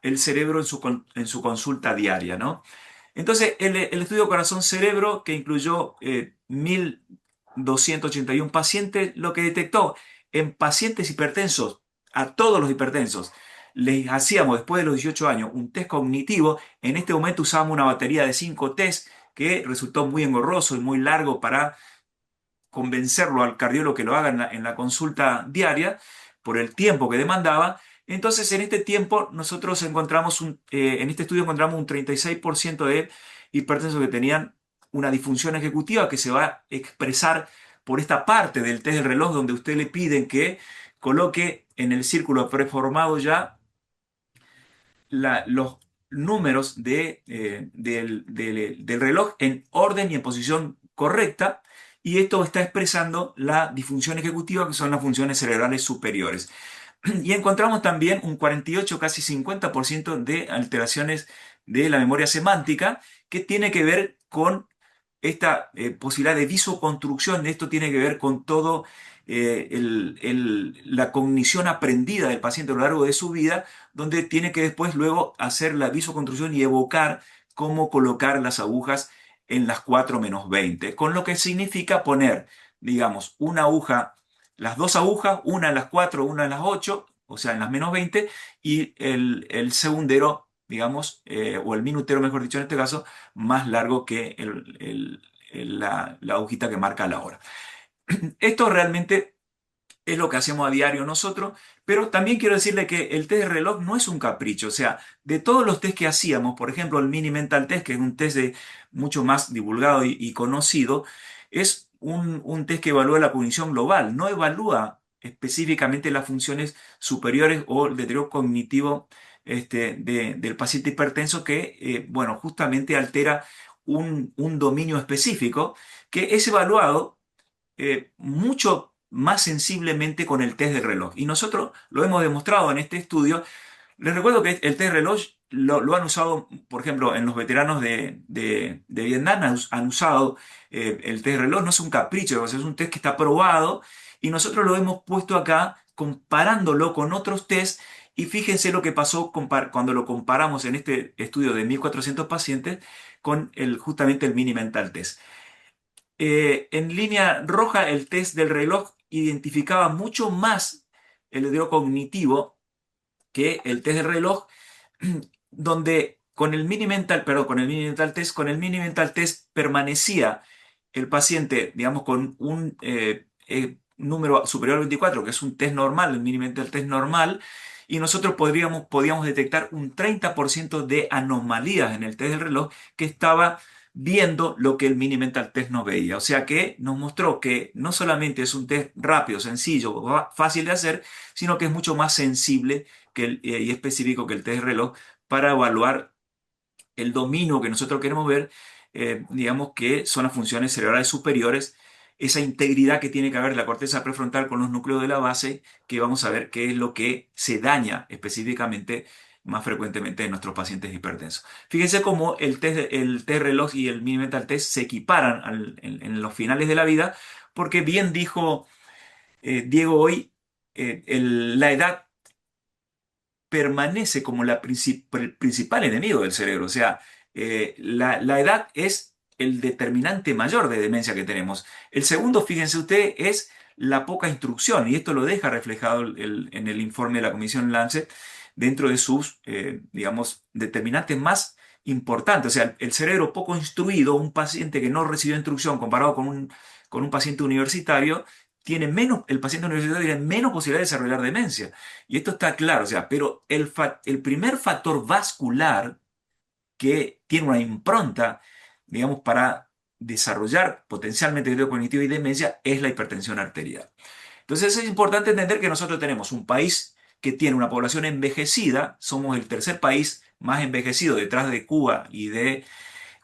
el cerebro en su consulta diaria, ¿no? Entonces, el estudio corazón-cerebro, que incluyó 1.281 pacientes, lo que detectó en pacientes hipertensos, a todos los hipertensos, les hacíamos después de los 18 años un test cognitivo. En este momento usábamos una batería de 5 test que resultó muy engorroso y muy largo para convencerlo al cardiólogo que lo haga en la consulta diaria por el tiempo que demandaba. Entonces, en este tiempo, nosotros encontramos en este estudio encontramos un 36% de hipertensos que tenían una disfunción ejecutiva que se va a expresar por esta parte del test del reloj donde usted le piden que coloque en el círculo preformado ya los números del reloj en orden y en posición correcta, y esto está expresando la disfunción ejecutiva, que son las funciones cerebrales superiores. Y encontramos también un 48, casi 50% de alteraciones de la memoria semántica, que tiene que ver con esta posibilidad de visoconstrucción. Esto tiene que ver con todo la cognición aprendida del paciente a lo largo de su vida, donde tiene que después luego hacer la visoconstrucción y evocar cómo colocar las agujas en las 4-20, con lo que significa poner, digamos, una aguja, las dos agujas, una en las 4, una en las 8, o sea, en las -20, y el segundero, digamos, o el minutero, mejor dicho, en este caso, más largo que la agujita que marca la hora. Esto realmente es lo que hacemos a diario nosotros, pero también quiero decirle que el test de reloj no es un capricho. O sea, de todos los test que hacíamos, por ejemplo, el Mini Mental Test, que es un test mucho más divulgado y conocido, es un test que evalúa la cognición global, no evalúa específicamente las funciones superiores o el deterioro cognitivo del paciente hipertenso que, bueno, justamente altera un dominio específico que es evaluado mucho más sensiblemente con el test de reloj. Y nosotros lo hemos demostrado en este estudio. Les recuerdo que el test de reloj lo han usado, por ejemplo, en los veteranos de Vietnam han usado el test de reloj. No es un capricho, es un test que está probado y nosotros lo hemos puesto acá comparándolo con otros test. Y fíjense lo que pasó cuando lo comparamos en este estudio de 1.400 pacientes con justamente el Mini Mental Test. En línea roja, el test del reloj identificaba mucho más el deterioro cognitivo que el test del reloj, donde con el Mini Mental, perdón, con el Mini Mental Test permanecía el paciente, digamos, con número superior al 24, que es un test normal, el mini mental test normal, y nosotros podíamos detectar un 30% de anomalías en el test del reloj que estaba viendo lo que el mini mental test no veía. O sea que nos mostró que no solamente es un test rápido, sencillo, fácil de hacer, sino que es mucho más sensible y específico que el test de reloj para evaluar el dominio que nosotros queremos ver, digamos que son las funciones cerebrales superiores, esa integridad que tiene que haber la corteza prefrontal con los núcleos de la base, que vamos a ver qué es lo que se daña específicamente más frecuentemente en nuestros pacientes hipertensos. Fíjense cómo el test reloj y el mini mental test se equiparan en los finales de la vida, porque bien dijo Diego hoy, la edad permanece como el principal enemigo del cerebro. O sea, la edad es el determinante mayor de demencia que tenemos. El segundo, fíjense ustedes, es la poca instrucción, y esto lo deja reflejado en el informe de la Comisión Lancet dentro de sus, digamos, determinantes más importantes. O sea, el cerebro poco instruido, un paciente que no recibió instrucción comparado con un paciente universitario, el paciente universitario tiene menos posibilidad de desarrollar demencia. Y esto está claro, o sea, pero el primer factor vascular que tiene una impronta, digamos, para desarrollar potencialmente deterioro cognitivo y demencia es la hipertensión arterial. Entonces es importante entender que nosotros tenemos un país que tiene una población envejecida, somos el tercer país más envejecido detrás de Cuba y de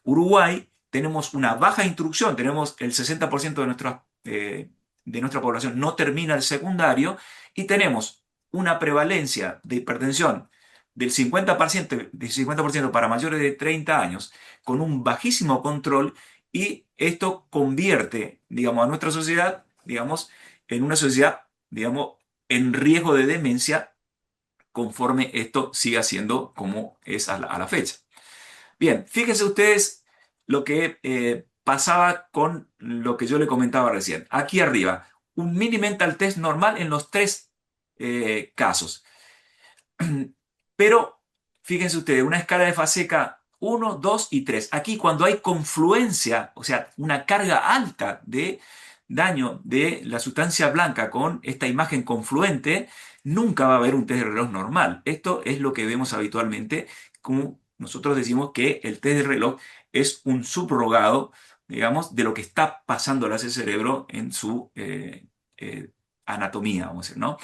Uruguay. Tenemos una baja instrucción, tenemos el 60% de nuestra población no termina el secundario, y tenemos una prevalencia de hipertensión del 50% para mayores de 30 años, con un bajísimo control, y esto convierte, digamos, a nuestra sociedad, digamos, en una sociedad, digamos, en riesgo de demencia conforme esto siga siendo como es a la fecha. Bien, fíjense ustedes lo que pasaba con lo que yo le comentaba recién. Aquí arriba, un mini mental test normal en los tres casos. Pero fíjense ustedes, una escala de Faseca 1, 2 y 3. Aquí cuando hay confluencia, o sea, una carga alta de daño de la sustancia blanca con esta imagen confluente, nunca va a haber un test de reloj normal. Esto es lo que vemos habitualmente, como nosotros decimos que el test de reloj es un subrogado, digamos, de lo que está pasando a ese cerebro en su anatomía, vamos a decir, ¿no?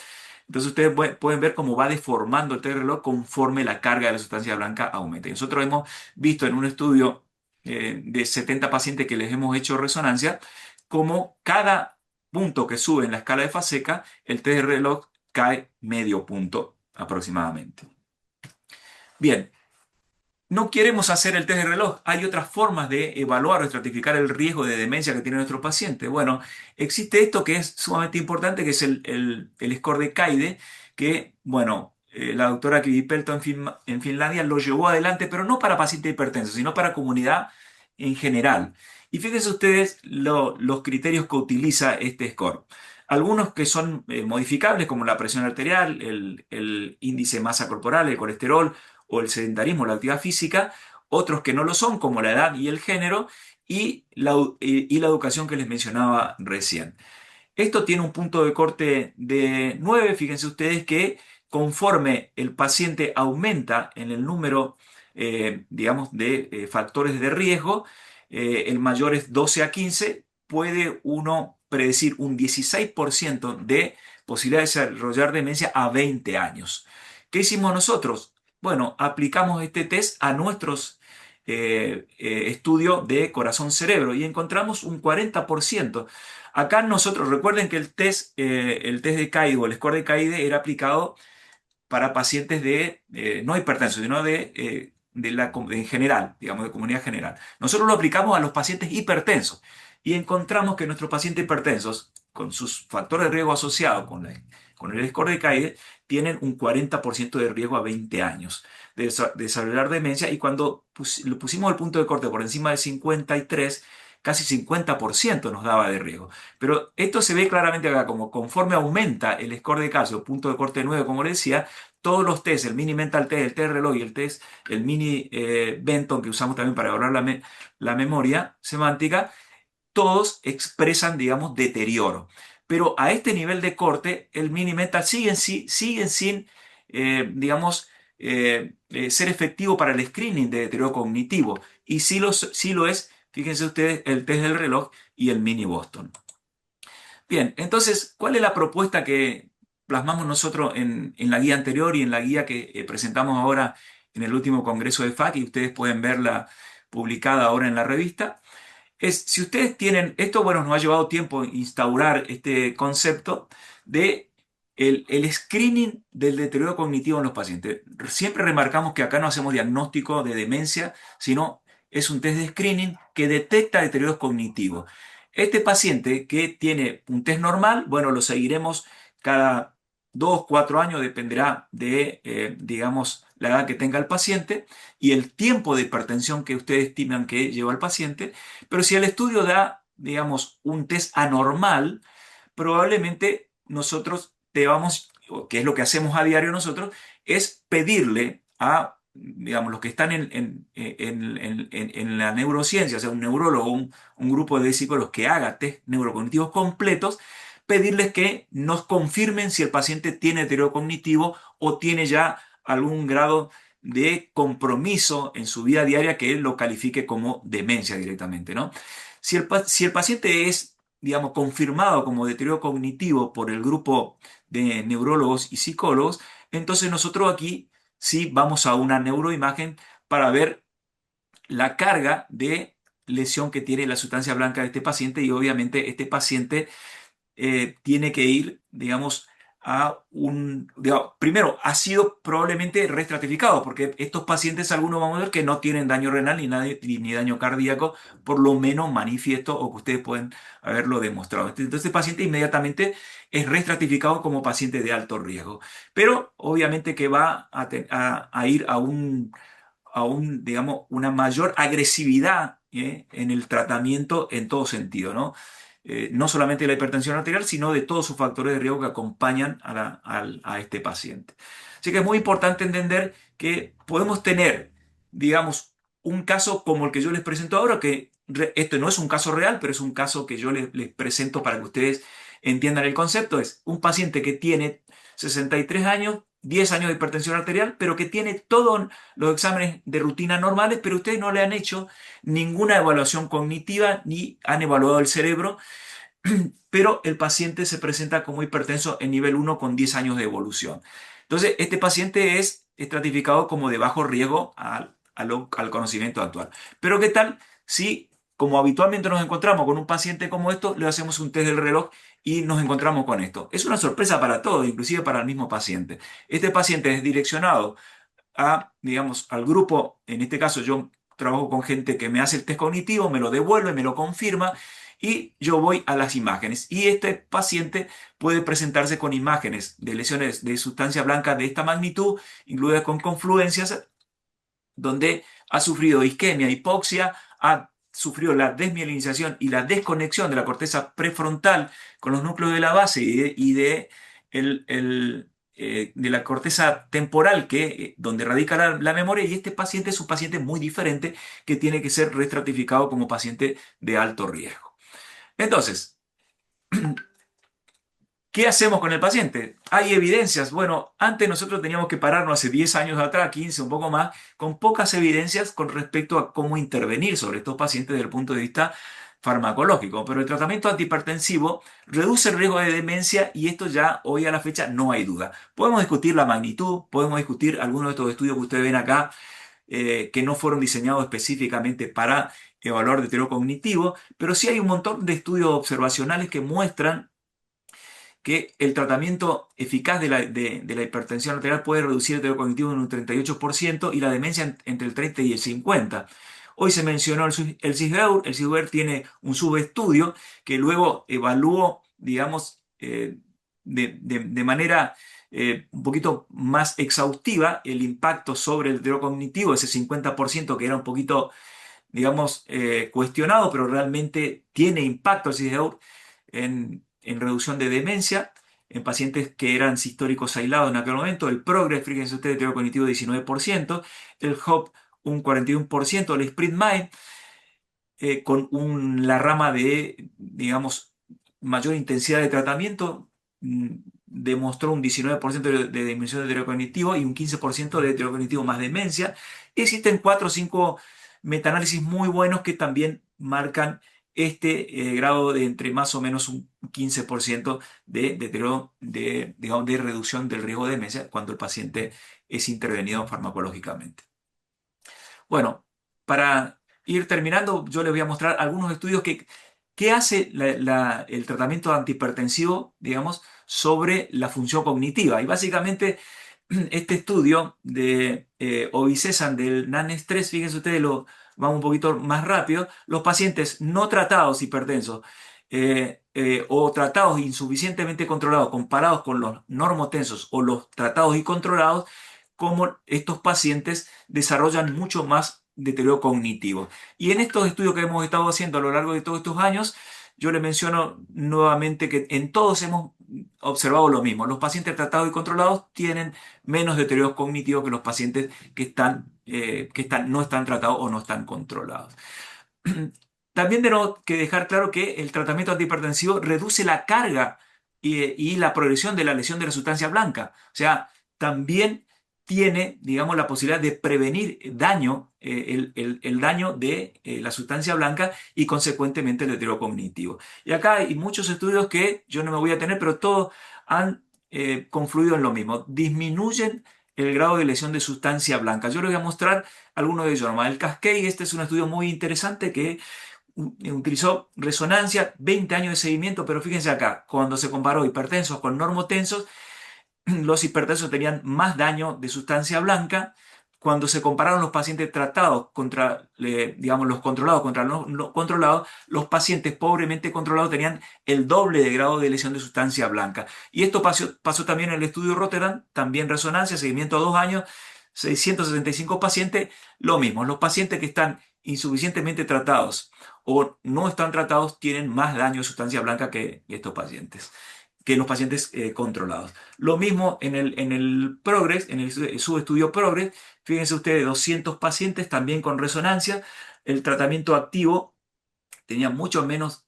Entonces ustedes pueden ver cómo va deformando el test de reloj conforme la carga de la sustancia blanca aumenta. Y nosotros hemos visto en un estudio de 70 pacientes que les hemos hecho resonancia, cómo cada punto que sube en la escala de Faseca, el test de reloj cae medio punto aproximadamente. Bien, no queremos hacer el test de reloj. Hay otras formas de evaluar o estratificar el riesgo de demencia que tiene nuestro paciente. Bueno, existe esto que es sumamente importante, que es el score de CAIDE, que, bueno, la doctora Kivipelto en Finlandia lo llevó adelante, pero no para pacientes hipertensos, sino para comunidad en general. Y fíjense ustedes los criterios que utiliza este score. Algunos que son modificables, como la presión arterial, el índice de masa corporal, el colesterol, o el sedentarismo, la actividad física; otros que no lo son, como la edad y el género, y la educación que les mencionaba recién. Esto tiene un punto de corte de 9. Fíjense ustedes que conforme el paciente aumenta en el número, digamos, de factores de riesgo, el mayor es 12 a 15, puede uno predecir un 16% de posibilidad de desarrollar demencia a 20 años. ¿Qué hicimos nosotros? Bueno, aplicamos este test a nuestros estudios de corazón-cerebro y encontramos un 40%. Acá nosotros, recuerden que el test de CAIDE o el score de CAIDE era aplicado para pacientes no hipertensos, sino en general, digamos, de comunidad general. Nosotros lo aplicamos a los pacientes hipertensos y encontramos que nuestros pacientes hipertensos, con sus factores de riesgo asociados con el score de CAIDE, tienen un 40% de riesgo a 20 años de desarrollar demencia, y cuando lo pusimos el punto de corte por encima de 53, casi 50% nos daba de riesgo. Pero esto se ve claramente acá, como conforme aumenta el score de calcio, punto de corte 9, como les decía, todos los test, el mini mental test, el test reloj y el mini Benton, que usamos también para evaluar la memoria semántica, todos expresan, digamos, deterioro. pero a este nivel de corte, el Mini-Mental siguen sin, digamos, ser efectivo para el screening de deterioro cognitivo. Y sí lo es, fíjense ustedes, el test del reloj y el Mini Boston. Bien, entonces, ¿cuál es la propuesta que plasmamos nosotros en la guía anterior y en la guía que presentamos ahora en el último congreso de FAC? Y ustedes pueden verla publicada ahora en la revista. Es, si ustedes tienen, esto, bueno, nos ha llevado tiempo instaurar este concepto de el screening del deterioro cognitivo en los pacientes. Siempre remarcamos que acá no hacemos diagnóstico de demencia, sino es un test de screening que detecta deterioros cognitivos. Este paciente que tiene un test normal, bueno, lo seguiremos cada 2, 4 años, dependerá de, digamos, la edad que tenga el paciente y el tiempo de hipertensión que ustedes estiman que lleva el paciente. Pero si el estudio da, digamos, un test anormal, probablemente nosotros debamos, o que es lo que hacemos a diario nosotros, es pedirle a, digamos, los que están en la neurociencia, o sea, un neurólogo, un grupo de psicólogos que haga test neurocognitivos completos, pedirles que nos confirmen si el paciente tiene deterioro cognitivo o tiene ya algún grado de compromiso en su vida diaria que él lo califique como demencia directamente, ¿no? Si el paciente es, digamos, confirmado como deterioro cognitivo por el grupo de neurólogos y psicólogos, entonces nosotros aquí sí vamos a una neuroimagen para ver la carga de lesión que tiene la sustancia blanca de este paciente y obviamente este paciente tiene que ir, digamos, primero, ha sido probablemente reestratificado, porque estos pacientes, algunos vamos a ver que no tienen daño renal ni daño cardíaco, por lo menos manifiesto o que ustedes pueden haberlo demostrado. Entonces, este paciente inmediatamente es reestratificado como paciente de alto riesgo, pero obviamente que va a ir digamos, una mayor agresividad en el tratamiento en todo sentido, ¿no? No solamente de la hipertensión arterial, sino de todos sus factores de riesgo que acompañan a este paciente. Así que es muy importante entender que podemos tener, digamos, un caso como el que yo les presento ahora, que esto no es un caso real, pero es un caso que yo les presento para que ustedes entiendan el concepto. Es un paciente que tiene 63 años, 10 años de hipertensión arterial, pero que tiene todos los exámenes de rutina normales, pero ustedes no le han hecho ninguna evaluación cognitiva ni han evaluado el cerebro, pero el paciente se presenta como hipertenso en nivel 1 con 10 años de evolución. Entonces, este paciente es estratificado como de bajo riesgo al conocimiento actual. Pero ¿qué tal si, como habitualmente nos encontramos con un paciente como esto, le hacemos un test del reloj y nos encontramos con esto? Es una sorpresa para todos, inclusive para el mismo paciente. Este paciente es direccionado digamos, al grupo, en este caso yo trabajo con gente que me hace el test cognitivo, me lo devuelve, me lo confirma y yo voy a las imágenes. Y este paciente puede presentarse con imágenes de lesiones de sustancia blanca de esta magnitud, incluidas con confluencias, donde ha sufrido isquemia, hipoxia, ha sufrido la desmielinización y la desconexión de la corteza prefrontal con los núcleos de la base de la corteza temporal donde radica la memoria, y este paciente es un paciente muy diferente que tiene que ser reestratificado como paciente de alto riesgo. Entonces, ¿qué hacemos con el paciente? ¿Hay evidencias? Bueno, antes nosotros teníamos que pararnos hace 10 años atrás, 15, un poco más, con pocas evidencias con respecto a cómo intervenir sobre estos pacientes desde el punto de vista farmacológico. Pero el tratamiento antihipertensivo reduce el riesgo de demencia y esto ya hoy a la fecha no hay duda. Podemos discutir la magnitud, podemos discutir algunos de estos estudios que ustedes ven acá, que no fueron diseñados específicamente para evaluar deterioro cognitivo, pero sí hay un montón de estudios observacionales que muestran que el tratamiento eficaz de la hipertensión arterial puede reducir el deterioro cognitivo en un 38% y la demencia entre el 30 y el 50%. Hoy se mencionó el CISBEUR. El CISBEUR tiene un subestudio que luego evaluó, digamos, de manera un poquito más exhaustiva el impacto sobre el deterioro cognitivo, ese 50% que era un poquito, digamos, cuestionado, pero realmente tiene impacto el CISBEUR en reducción de demencia en pacientes que eran históricos aislados en aquel momento. El PROGRESS, fíjense ustedes, deterioro cognitivo 19%, el HOP un 41%, el SPRINT-MIND con la rama de, digamos, mayor intensidad de tratamiento demostró un 19% de disminución de deterioro cognitivo y un 15% de deterioro cognitivo más demencia. Existen 4 o 5 metaanálisis muy buenos que también marcan este grado de entre más o menos un 15% de deterioro, digamos, de reducción del riesgo de demencia cuando el paciente es intervenido farmacológicamente. Bueno, para ir terminando, yo les voy a mostrar algunos estudios que hace el tratamiento antihipertensivo, digamos, sobre la función cognitiva. Y básicamente este estudio de Obicesan del NAN-Stress, fíjense ustedes, vamos un poquito más rápido, los pacientes no tratados hipertensos o tratados insuficientemente controlados comparados con los normotensos o los tratados y controlados, cómo estos pacientes desarrollan mucho más deterioro cognitivo. Y en estos estudios que hemos estado haciendo a lo largo de todos estos años, yo le menciono nuevamente que en todos hemos observado lo mismo. Los pacientes tratados y controlados tienen menos deterioro cognitivo que los pacientes no están tratados o no están controlados. También tenemos que dejar claro que el tratamiento antihipertensivo reduce la carga y la progresión de la lesión de la sustancia blanca. O sea, también tiene, digamos, la posibilidad de prevenir daño, el daño de la sustancia blanca y consecuentemente el deterioro cognitivo. Y acá hay muchos estudios que yo no me voy a tener, pero todos han confluido en lo mismo. Disminuyen el grado de lesión de sustancia blanca. Yo les voy a mostrar algunos de ellos nomás. El Cascade, este es un estudio muy interesante que utilizó resonancia, 20 años de seguimiento, pero fíjense acá, cuando se comparó hipertensos con normotensos, los hipertensos tenían más daño de sustancia blanca. Cuando se compararon los pacientes tratados contra, digamos, los controlados contra los no controlados, los pacientes pobremente controlados tenían el doble de grado de lesión de sustancia blanca. Y esto pasó también en el estudio Rotterdam, también resonancia, seguimiento a 2 años, 665 pacientes, lo mismo. Los pacientes que están insuficientemente tratados o no están tratados tienen más daño de sustancia blanca que estos pacientes, que los pacientes controlados. Lo mismo en el Progress, en el subestudio Progress, fíjense ustedes, 200 pacientes también con resonancia, el tratamiento activo tenía mucho menos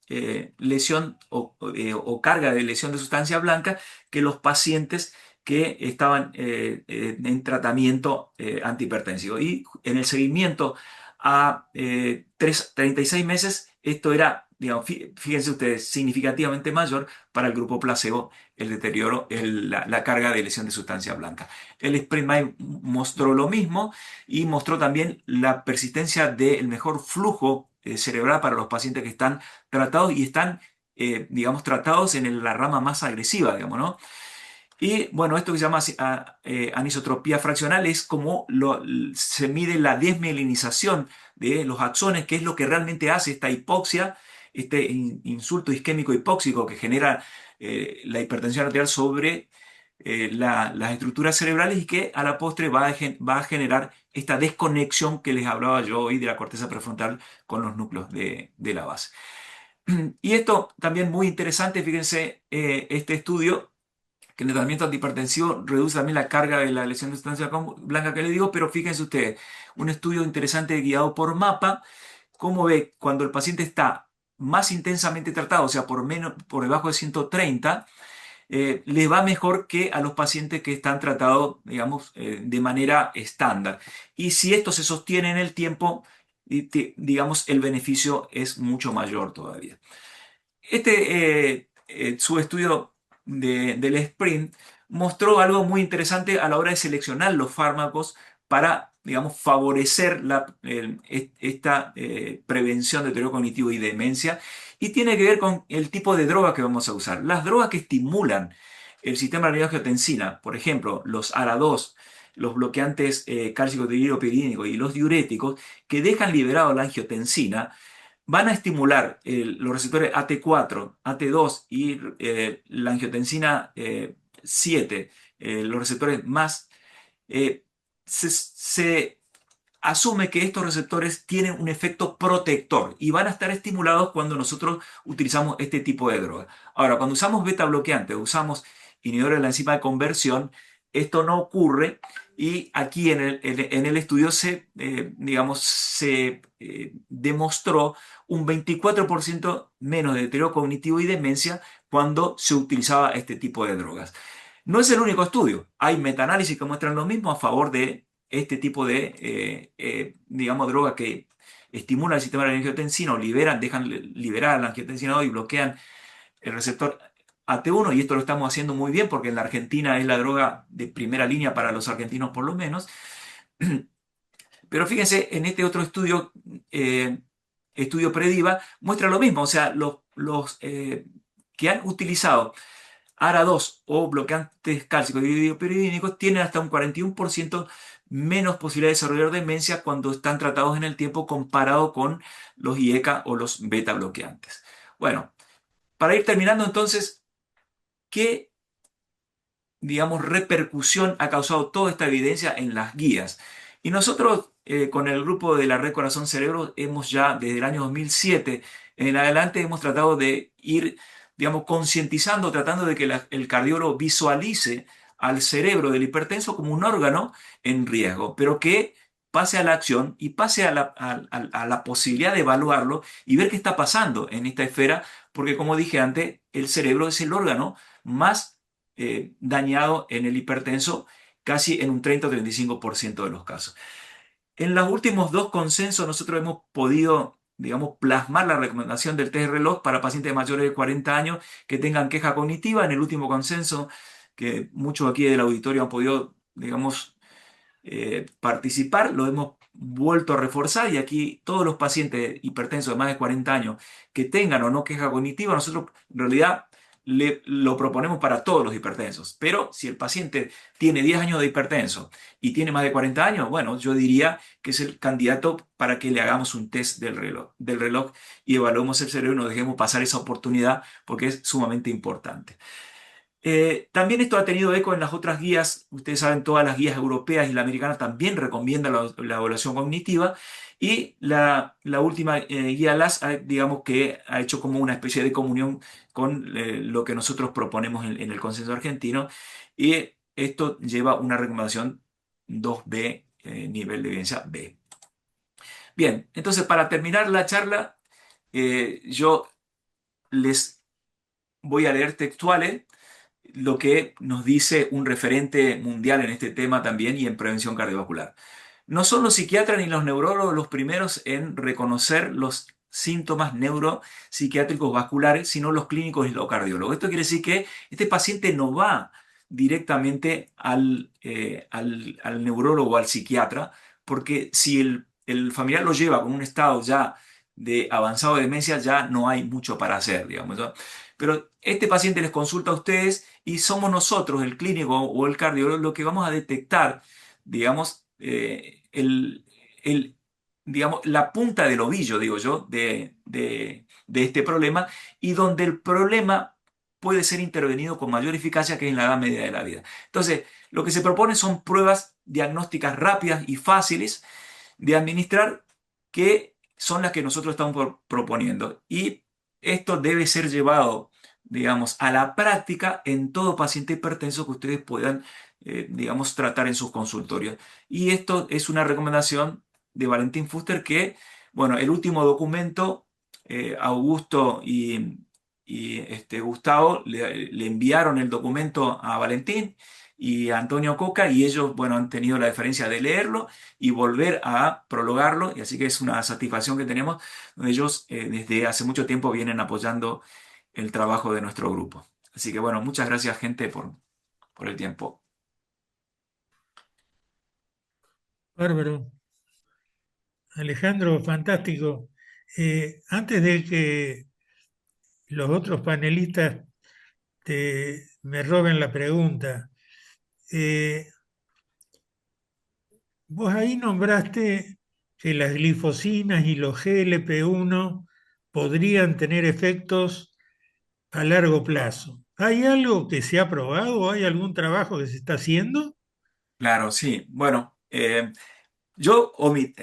lesión o carga de lesión de sustancia blanca que los pacientes que estaban en tratamiento antihipertensivo. Y en el seguimiento a 36 meses, esto era, digamos, fíjense ustedes, significativamente mayor para el grupo placebo, el deterioro, la carga de lesión de sustancia blanca. El SPRINT mostró lo mismo y mostró también la persistencia del mejor flujo cerebral para los pacientes que están tratados y están, digamos, tratados en la rama más agresiva, digamos, ¿no? Y bueno, esto que se llama anisotropía fraccional es como se mide la desmielinización de los axones, que es lo que realmente hace esta hipoxia, este insulto isquémico hipóxico que genera la hipertensión arterial sobre las estructuras cerebrales y que a la postre va a generar esta desconexión que les hablaba yo hoy de la corteza prefrontal con los núcleos de la base. Y esto también muy interesante, fíjense, este estudio que el tratamiento antihipertensivo reduce también la carga de la lesión de sustancia blanca que le digo, pero fíjense ustedes, un estudio interesante guiado por MAPA, cómo ve cuando el paciente está más intensamente tratado, o sea, por debajo de 130, le va mejor que a los pacientes que están tratados, digamos, de manera estándar. Y si esto se sostiene en el tiempo, digamos, el beneficio es mucho mayor todavía. Su estudio del SPRINT mostró algo muy interesante a la hora de seleccionar los fármacos para, digamos, favorecer esta prevención de deterioro cognitivo y demencia, y tiene que ver con el tipo de droga que vamos a usar. Las drogas que estimulan el sistema de angiotensina, por ejemplo, los ARA2, los bloqueantes cálcico-dihidropiridínicos y los diuréticos, que dejan liberado la angiotensina, van a estimular los receptores AT4, AT2 y la angiotensina 7, los receptores más. Se asume que estos receptores tienen un efecto protector y van a estar estimulados cuando nosotros utilizamos este tipo de droga. Ahora, cuando usamos beta bloqueantes, usamos inhibidores de la enzima de conversión, esto no ocurre y aquí en el estudio digamos, se demostró un 24% menos de deterioro cognitivo y demencia cuando se utilizaba este tipo de drogas. No es el único estudio, hay metaanálisis que muestran lo mismo a favor de este tipo de, digamos, droga que estimulan el sistema de angiotensina o dejan liberar la angiotensina y bloquean el receptor AT1, y esto lo estamos haciendo muy bien porque en la Argentina es la droga de primera línea para los argentinos por lo menos. Pero fíjense, en este otro estudio, estudio Prediva, muestra lo mismo, o sea, los que han utilizado ARA2 o bloqueantes cálcicos y iodopiridínicos tienen hasta un 41% menos posibilidad de desarrollar demencia cuando están tratados en el tiempo comparado con los IECA o los beta bloqueantes. Bueno, para ir terminando entonces, ¿qué, digamos, repercusión ha causado toda esta evidencia en las guías? Y nosotros, con el grupo de la Red Corazón Cerebro, hemos ya desde el año 2007 en adelante hemos tratado de ir, digamos, concientizando, tratando de que el cardiólogo visualice al cerebro del hipertenso como un órgano en riesgo, pero que pase a la acción y pase a la posibilidad de evaluarlo y ver qué está pasando en esta esfera, porque como dije antes, el cerebro es el órgano más dañado en el hipertenso, casi en un 30 o 35% de los casos. En los últimos dos consensos nosotros hemos podido, digamos, plasmar la recomendación del test de reloj para pacientes mayores de 40 años que tengan queja cognitiva. En el último consenso, que muchos aquí del auditorio han podido, digamos, participar, lo hemos vuelto a reforzar, y aquí todos los pacientes hipertensos de más de 40 años que tengan o no queja cognitiva, nosotros en realidad lo proponemos para todos los hipertensos. Pero si el paciente tiene 10 años de hipertenso y tiene más de 40 años, bueno, yo diría que es el candidato para que le hagamos un test del reloj y evaluemos el cerebro y no dejemos pasar esa oportunidad porque es sumamente importante. También esto ha tenido eco en las otras guías. Ustedes saben, todas las guías europeas y la americana también recomiendan la evaluación cognitiva. Y la última guía LAS, digamos que ha hecho como una especie de comunión con lo que nosotros proponemos en el consenso argentino. Y esto lleva una recomendación 2B, nivel de evidencia B. Bien, entonces para terminar la charla, yo les voy a leer textuales lo que nos dice un referente mundial en este tema también y en prevención cardiovascular. No son los psiquiatras ni los neurólogos los primeros en reconocer los síntomas neuropsiquiátricos vasculares, sino los clínicos y los cardiólogos. Esto quiere decir que este paciente no va directamente al neurólogo o al psiquiatra, porque si el familiar lo lleva con un estado ya de avanzado de demencia, ya no hay mucho para hacer, digamos, ¿no? Pero este paciente les consulta a ustedes y somos nosotros, el clínico o el cardiólogo, lo que vamos a detectar, digamos, digamos, la punta del ovillo, digo yo, de este problema, y donde el problema puede ser intervenido con mayor eficacia, que en la edad media de la vida. Entonces, lo que se propone son pruebas diagnósticas rápidas y fáciles de administrar, que son las que nosotros estamos proponiendo. Y esto debe ser llevado, digamos, a la práctica en todo paciente hipertenso que ustedes puedan, digamos, tratar en sus consultorios. Y esto es una recomendación de Valentín Fuster que, bueno, el último documento, Augusto y Gustavo le enviaron el documento a Valentín y a Antonio Coca, y ellos, bueno, han tenido la deferencia de leerlo y volver a prologarlo, y así que es una satisfacción que tenemos, donde ellos desde hace mucho tiempo vienen apoyando el trabajo de nuestro grupo. Así que bueno, muchas gracias, gente, por el tiempo. Bárbaro. Alejandro, fantástico. Antes de que los otros panelistas me roben la pregunta, eh, vos ahí nombraste que las glifosinas y los GLP-1 podrían tener efectos a largo plazo. ¿Hay algo que se ha probado? ¿Hay algún trabajo que se está haciendo? Claro, sí. Bueno, en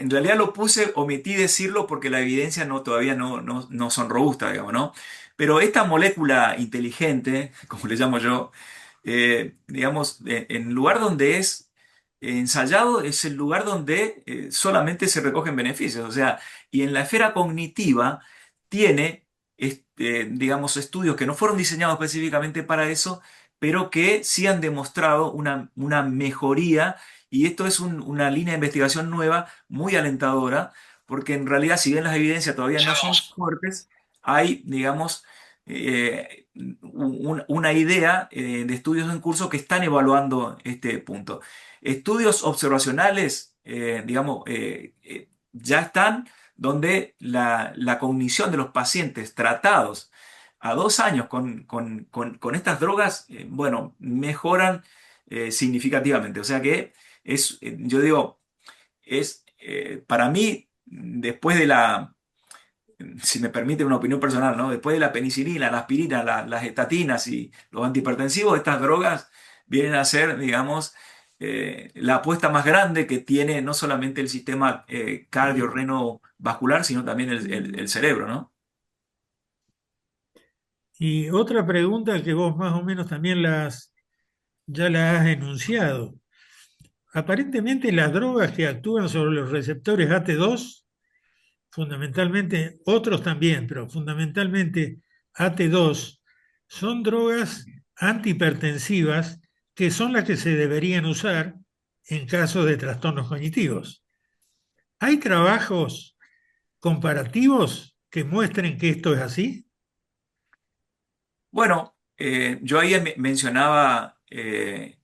realidad omití decirlo porque la evidencia todavía no son robustas, digamos, ¿no? Pero esta molécula inteligente, como le llamo yo, digamos, en lugar donde es ensayado, es el lugar donde solamente se recogen beneficios. O sea, y en la esfera cognitiva tiene, digamos, estudios que no fueron diseñados específicamente para eso, pero que sí han demostrado una mejoría. Y esto es una línea de investigación nueva, muy alentadora, porque en realidad, si bien las evidencias todavía no son fuertes, hay, digamos, una idea de estudios en curso que están evaluando este punto. Estudios observacionales, digamos, ya están donde la cognición de los pacientes tratados a 2 años con estas drogas, bueno, mejoran significativamente. O sea que yo digo, para mí, después de si me permite una opinión personal, ¿no? Después de la penicilina, la aspirina, las estatinas y los antihipertensivos, estas drogas vienen a ser, digamos, la apuesta más grande que tiene no solamente el sistema cardiorrenovascular, sino también el cerebro, ¿no? Y otra pregunta que vos más o menos también ya la has enunciado. Aparentemente las drogas que actúan sobre los receptores AT2, fundamentalmente, otros también, pero fundamentalmente AT2, son drogas antihipertensivas que son las que se deberían usar en caso de trastornos cognitivos. ¿Hay trabajos comparativos que muestren que esto es así? Bueno, yo ahí mencionaba el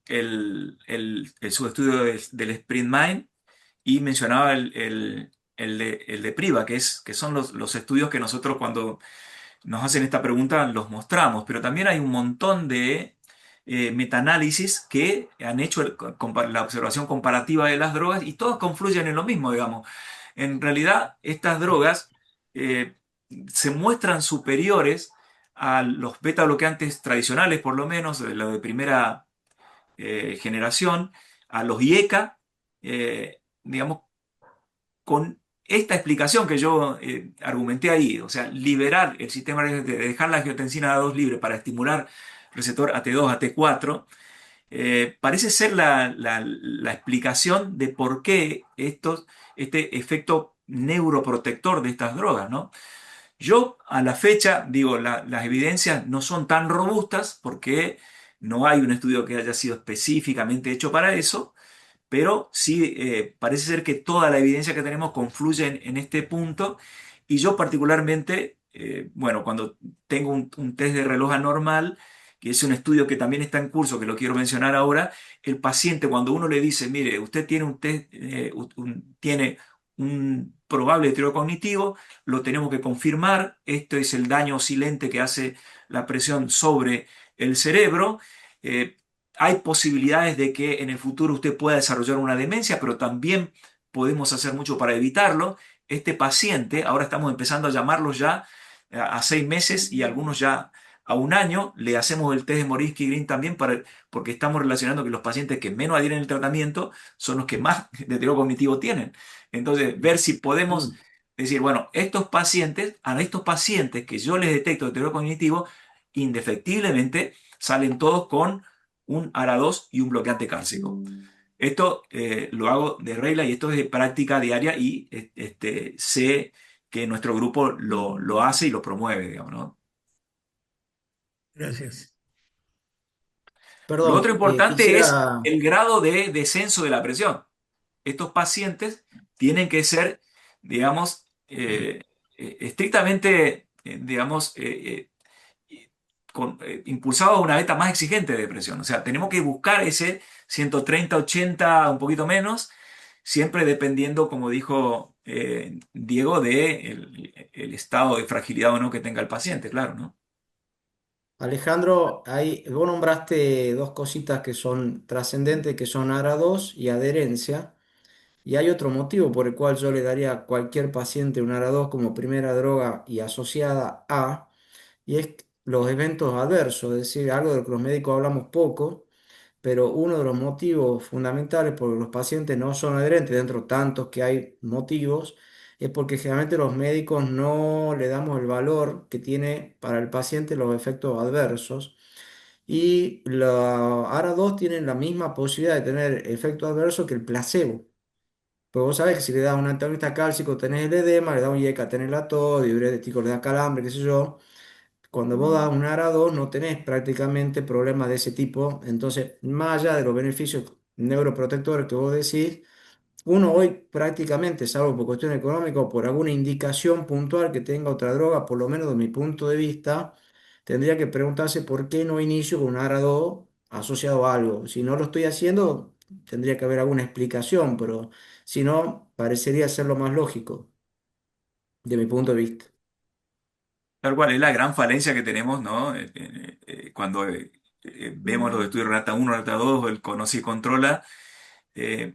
subestudio del Sprint Mind y mencionaba el de Priva, que son los estudios que nosotros cuando nos hacen esta pregunta los mostramos, pero también hay un montón de metaanálisis que han hecho la observación comparativa de las drogas y todos confluyen en lo mismo, digamos. En realidad, estas drogas eh, se muestran superiores a los beta bloqueantes tradicionales, por lo menos, de los de primera generación, a los IECA, digamos, con esta explicación que yo argumenté ahí, o sea, liberar el sistema de dejar la angiotensina A2 libre para estimular receptor AT2, AT4, parece ser la explicación de por qué este efecto neuroprotector de estas drogas, ¿no? Yo a la fecha digo, las evidencias no son tan robustas porque no hay un estudio que haya sido específicamente hecho para eso, pero sí parece ser que toda la evidencia que tenemos confluye en este punto y yo particularmente, bueno, cuando tengo un test de reloj anormal, que es un estudio que también está en curso, que lo quiero mencionar ahora, el paciente cuando uno le dice, mire, usted tiene un test, tiene un probable deterioro cognitivo, lo tenemos que confirmar, esto es el daño silente que hace la presión sobre el cerebro. eh, Hay posibilidades de que en el futuro usted pueda desarrollar una demencia, pero también podemos hacer mucho para evitarlo. Este paciente, ahora estamos empezando a llamarlos ya a 6 meses y algunos ya a un año. Le hacemos el test de Morisky-Green también porque estamos relacionando que los pacientes que menos adhieren al tratamiento son los que más deterioro cognitivo tienen. Entonces, ver si podemos decir, bueno, a estos pacientes que yo les detecto deterioro cognitivo, indefectiblemente salen todos con un ARA2 y un bloqueante cálcico. Esto lo hago de regla y esto es de práctica diaria y sé que nuestro grupo lo hace y lo promueve, digamos, ¿no? Gracias. Lo otro Perdón, importante es quisiera. el grado de descenso de la presión. Estos pacientes tienen que ser, digamos, estrictamente, digamos, impulsado a una beta más exigente de depresión. O sea, tenemos que buscar ese 130, 80, un poquito menos, siempre dependiendo, como dijo Diego, de el estado de fragilidad o no que tenga el paciente, claro, ¿no? Alejandro, vos nombraste dos cositas que son trascendentes, que son ARA2 y adherencia. Y hay otro motivo por el cual yo le daría a cualquier paciente un ARA2 como primera droga y asociada a, y es los eventos adversos, es decir, algo de lo que los médicos hablamos poco, pero uno de los motivos fundamentales por los pacientes no son adherentes, dentro de tantos que hay motivos, es porque generalmente los médicos no le damos el valor que tiene para el paciente los efectos adversos. Y la ARA-2 tienen la misma posibilidad de tener efecto adverso que el placebo. Pues vos sabés que si le das un antagonista cálcico tenés el edema, le das un IECA tenés la tos, diurético le das calambre, qué sé yo. Cuando vos das un ARA-2 no tenés prácticamente problemas de ese tipo. Entonces, más allá de los beneficios neuroprotectores que vos decís, uno hoy prácticamente, salvo por cuestión económica o por alguna indicación puntual que tenga otra droga, por lo menos de mi punto de vista, tendría que preguntarse por qué no inicio con un ARA-2 asociado a algo. Si no lo estoy haciendo, tendría que haber alguna explicación, pero si no, parecería ser lo más lógico, de mi punto de vista. Tal cual, es la gran falencia que tenemos, ¿no? Cuando vemos los estudios Rata 1, Rata 2, el Conoce y Controla.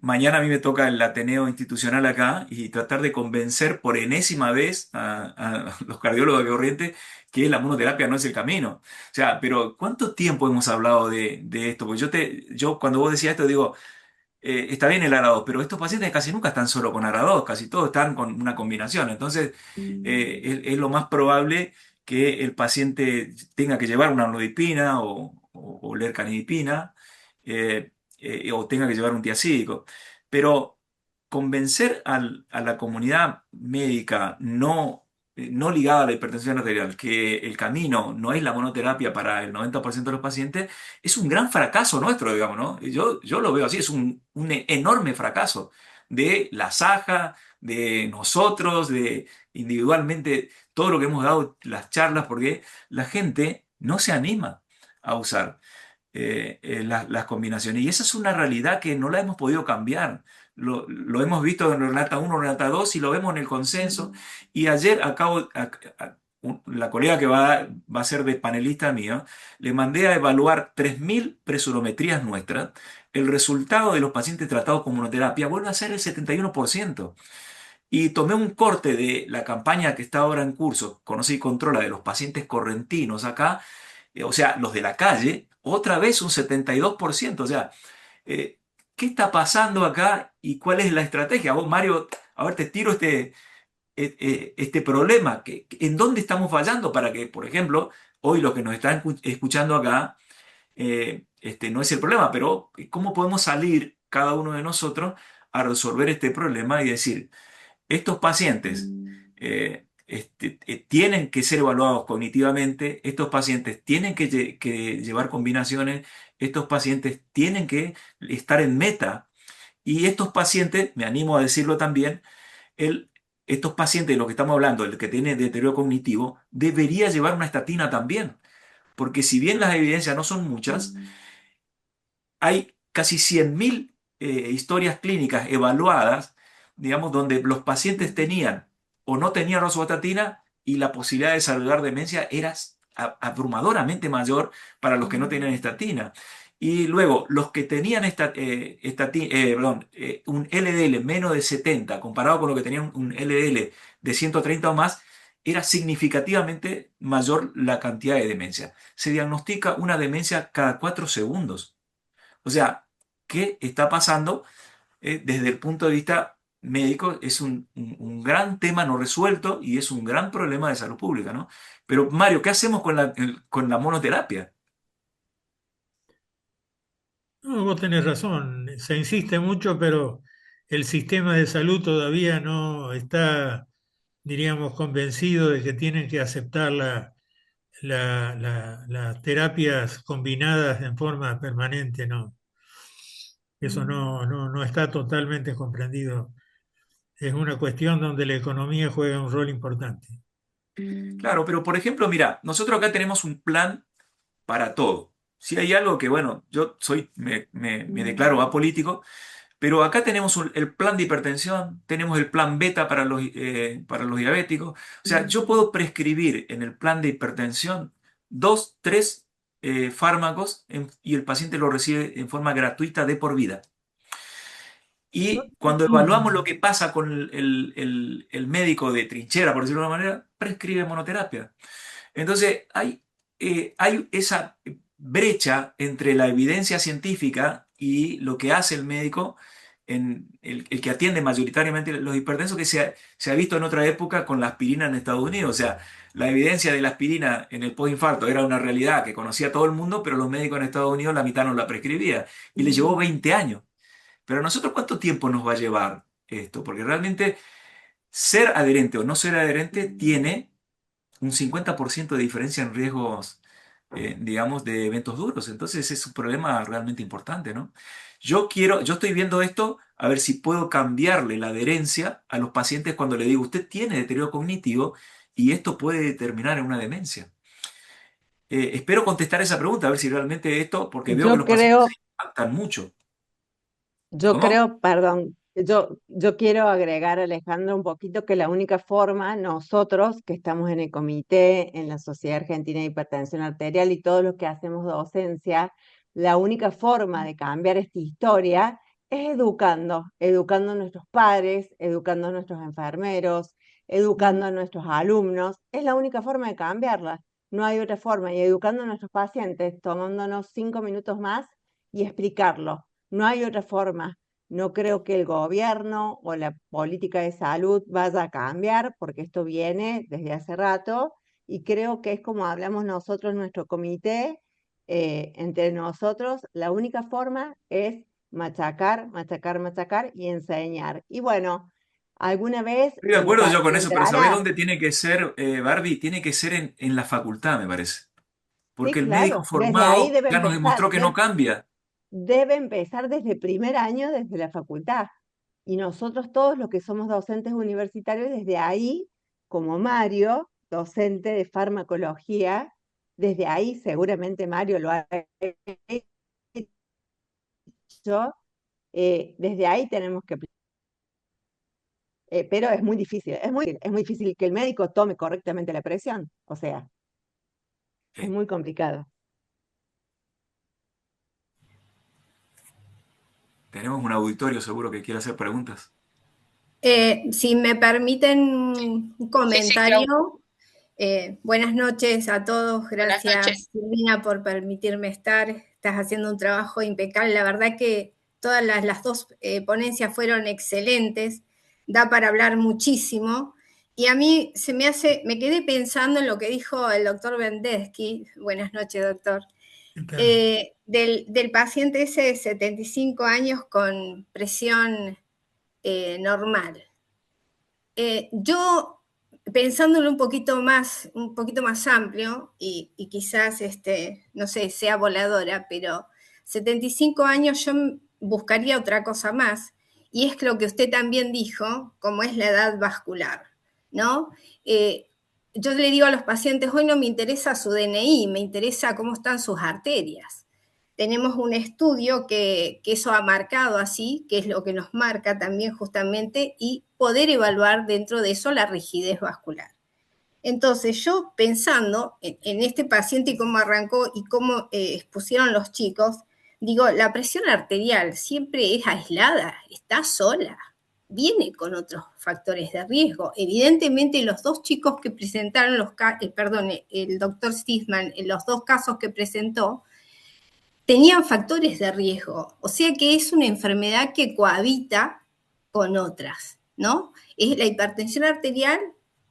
Mañana a mí me toca el Ateneo Institucional acá y tratar de convencer por enésima vez a los cardiólogos de corriente que la monoterapia no es el camino. O sea, pero ¿cuánto tiempo hemos hablado de esto? Porque yo cuando vos decías esto digo, está bien el ARA2, pero estos pacientes casi nunca están solo con ARA2, casi todos están con una combinación. Entonces, es lo más probable que el paciente tenga que llevar una amlodipina o lercanidipina, o tenga que llevar un tiacídico. Pero convencer a la comunidad médica no ligada a la hipertensión arterial que el camino no es la monoterapia para el 90% de los pacientes, es un gran fracaso nuestro, digamos, ¿no? Yo lo veo así, es un enorme fracaso de la Saja, de nosotros, de individualmente, todo lo que hemos dado, las charlas, porque la gente no se anima a usar las combinaciones. Y esa es una realidad que no la hemos podido cambiar. Lo hemos visto en Renata 1, Renata 2 y lo vemos en el consenso. Y ayer la colega que va a ser de panelista mío, le mandé a evaluar 3.000 presurometrías nuestras. El resultado de los pacientes tratados con monoterapia vuelve a ser el 71%. Y tomé un corte de la campaña que está ahora en curso, Conoce y Controla, de los pacientes correntinos acá, o sea, los de la calle, otra vez un 72%. O sea, eh, ¿qué está pasando acá y cuál es la estrategia? Vos, Mario, a ver, te tiro este problema. ¿En dónde estamos fallando para que, por ejemplo, hoy los que nos están escuchando acá, no es el problema, pero ¿cómo podemos salir cada uno de nosotros a resolver este problema y decir, estos pacientes tienen que ser evaluados cognitivamente, estos pacientes tienen que llevar combinaciones, estos pacientes tienen que estar en meta y estos pacientes, me animo a decirlo también, el- estos pacientes de los que estamos hablando, el que tiene deterioro cognitivo, debería llevar una estatina también, porque si bien las evidencias no son muchas, hay casi 100.000 historias clínicas evaluadas, digamos, donde los pacientes tenían o no tenían rosuvastatina y la posibilidad de desarrollar demencia era abrumadoramente mayor para los que no tenían estatina. Y luego, los que tenían un LDL menos de 70, comparado con los que tenían un LDL de 130 o más, era significativamente mayor la cantidad de demencia. Se diagnostica una demencia cada 4 segundos. O sea, ¿qué está pasando? Desde el punto de vista médico es un gran tema no resuelto y es un gran problema de salud pública, ¿no? Pero Mario, ¿qué hacemos con la monoterapia? No, vos tenés razón, se insiste mucho, pero el sistema de salud todavía no está, diríamos, convencido de que tienen que aceptar las terapias combinadas en forma permanente, ¿no? Eso no está totalmente comprendido. Es una cuestión donde la economía juega un rol importante. Claro, pero por ejemplo, mira, nosotros acá tenemos un plan para todo. Si hay algo que, bueno, me declaro apolítico, pero acá tenemos el plan de hipertensión, tenemos el plan beta para los diabéticos. O sea, yo puedo prescribir en el plan de hipertensión dos, tres fármacos y el paciente lo recibe en forma gratuita de por vida. Y cuando evaluamos lo que pasa con el médico de trinchera, por decirlo de alguna manera, prescribe monoterapia. Entonces, hay esa brecha entre la evidencia científica y lo que hace el médico el que atiende mayoritariamente los hipertensos que se ha visto en otra época con la aspirina en Estados Unidos. O sea, la evidencia de la aspirina en el postinfarto era una realidad que conocía todo el mundo, pero los médicos en Estados Unidos la mitad no la prescribía y le llevó 20 años. Pero a nosotros, ¿cuánto tiempo nos va a llevar esto? Porque realmente ser adherente o no ser adherente tiene un 50% de diferencia en riesgos, digamos, de eventos duros. Entonces es un problema realmente importante, ¿no? Yo estoy viendo esto a ver si puedo cambiarle la adherencia a los pacientes cuando le digo, usted tiene deterioro cognitivo y esto puede terminar en una demencia. Espero contestar esa pregunta, a ver si realmente esto, porque veo que Yo los pacientes creo, se impactan mucho. yo ¿Cómo? creo, perdón, yo quiero agregar, Alejandro, un poquito que la única forma, nosotros que estamos en el comité, en la Sociedad Argentina de Hipertensión Arterial y todos los que hacemos docencia, la única forma de cambiar esta historia es educando, educando a nuestros padres, educando a nuestros enfermeros, educando a nuestros alumnos. Es la única forma de cambiarla, no hay otra forma. Y educando a nuestros pacientes, tomándonos 5 minutos más y explicarlo. No hay otra forma. No creo que el gobierno o la política de salud vaya a cambiar porque esto viene desde hace rato y creo que es como hablamos nosotros en nuestro comité, entre nosotros, la única forma es machacar, machacar, machacar y enseñar. Y bueno, alguna vez Estoy de acuerdo yo con eso, pero ¿sabés entrará, dónde tiene que ser, Barbie? Tiene que ser en la facultad, me parece. sí, Porque el médico claro, desde ahí formado ya nos demostró que no cambia. debe empezar desde primer año, desde la facultad. Y nosotros todos los que somos docentes universitarios, desde ahí, como Mario, docente de farmacología, desde ahí seguramente Mario lo ha hecho, desde ahí tenemos que... pero es muy difícil, es muy difícil que el médico tome correctamente la presión, o sea, es Eh, muy complicado. Tenemos un auditorio seguro que quiere hacer preguntas. Si me permiten un Sí, sí, Clau. comentario, buenas noches a todos. Buenas noches. Gracias, Silvina, por permitirme estar. Estás haciendo un trabajo impecable. La verdad que todas las dos ponencias fueron excelentes. Da para hablar muchísimo. Y a mí me quedé pensando en lo que dijo el doctor Bendesky. Buenas noches, doctor. ¿Qué tal? Del paciente ese de 75 años con presión normal. Yo, pensándolo un poquito más amplio, y quizás, no sé, sea voladora, pero 75 años yo buscaría otra cosa más, y es lo que usted también dijo, como es la edad vascular, ¿no? Eh, yo le digo a los pacientes, hoy no me interesa su DNI, me interesa cómo están sus arterias. Tenemos un estudio que eso ha marcado así, que es lo que nos marca también justamente, y poder evaluar dentro de eso la rigidez vascular. Entonces, yo pensando en este paciente y cómo arrancó y cómo expusieron los chicos, digo, la presión arterial siempre es aislada, está sola, viene con otros factores de riesgo. Evidentemente, los dos chicos que presentaron el doctor Stisman, en los dos casos que presentó, tenían factores de riesgo, o sea que es una enfermedad que cohabita con otras, ¿no? Es la hipertensión arterial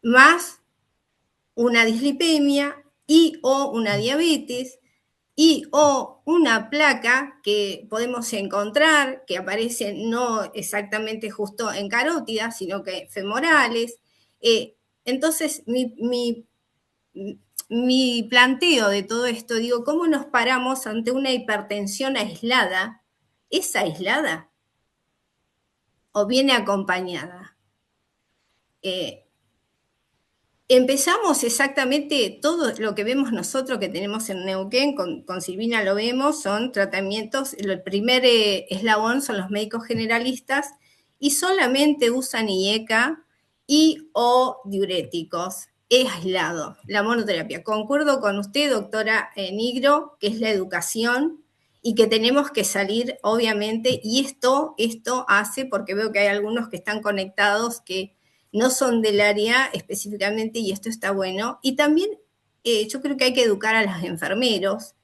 más una dislipemia y o una diabetes y o una placa que podemos encontrar, que aparece no exactamente justo en carótidas, sino que femorales. Entonces, mi planteo de todo esto, digo, ¿cómo nos paramos ante una hipertensión aislada? ¿Es aislada o viene acompañada? Eh, Empezamos exactamente todo lo que vemos nosotros que tenemos en Neuquén, con Silvina lo vemos, son tratamientos, el primer eslabón son los médicos generalistas y solamente usan IECA y o diuréticos. Es aislado, la monoterapia. Concuerdo con usted, doctora Nigro, que es la educación y que tenemos que salir, obviamente, y esto hace, porque veo que hay algunos que están conectados que no son del área específicamente y esto está bueno. Y también yo creo que hay que educar a los enfermeros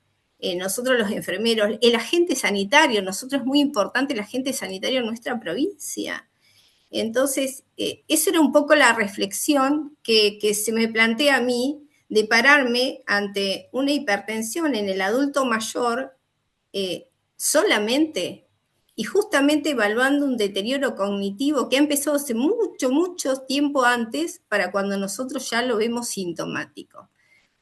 nosotros los enfermeros, el agente sanitario, nosotros es muy importante el agente sanitario en nuestra provincia. Entonces, esa era un poco la reflexión que se me plantea a mí de pararme ante una hipertensión en el adulto mayor solamente y justamente evaluando un deterioro cognitivo que ha empezado hace mucho, mucho tiempo antes para cuando nosotros ya lo vemos sintomático.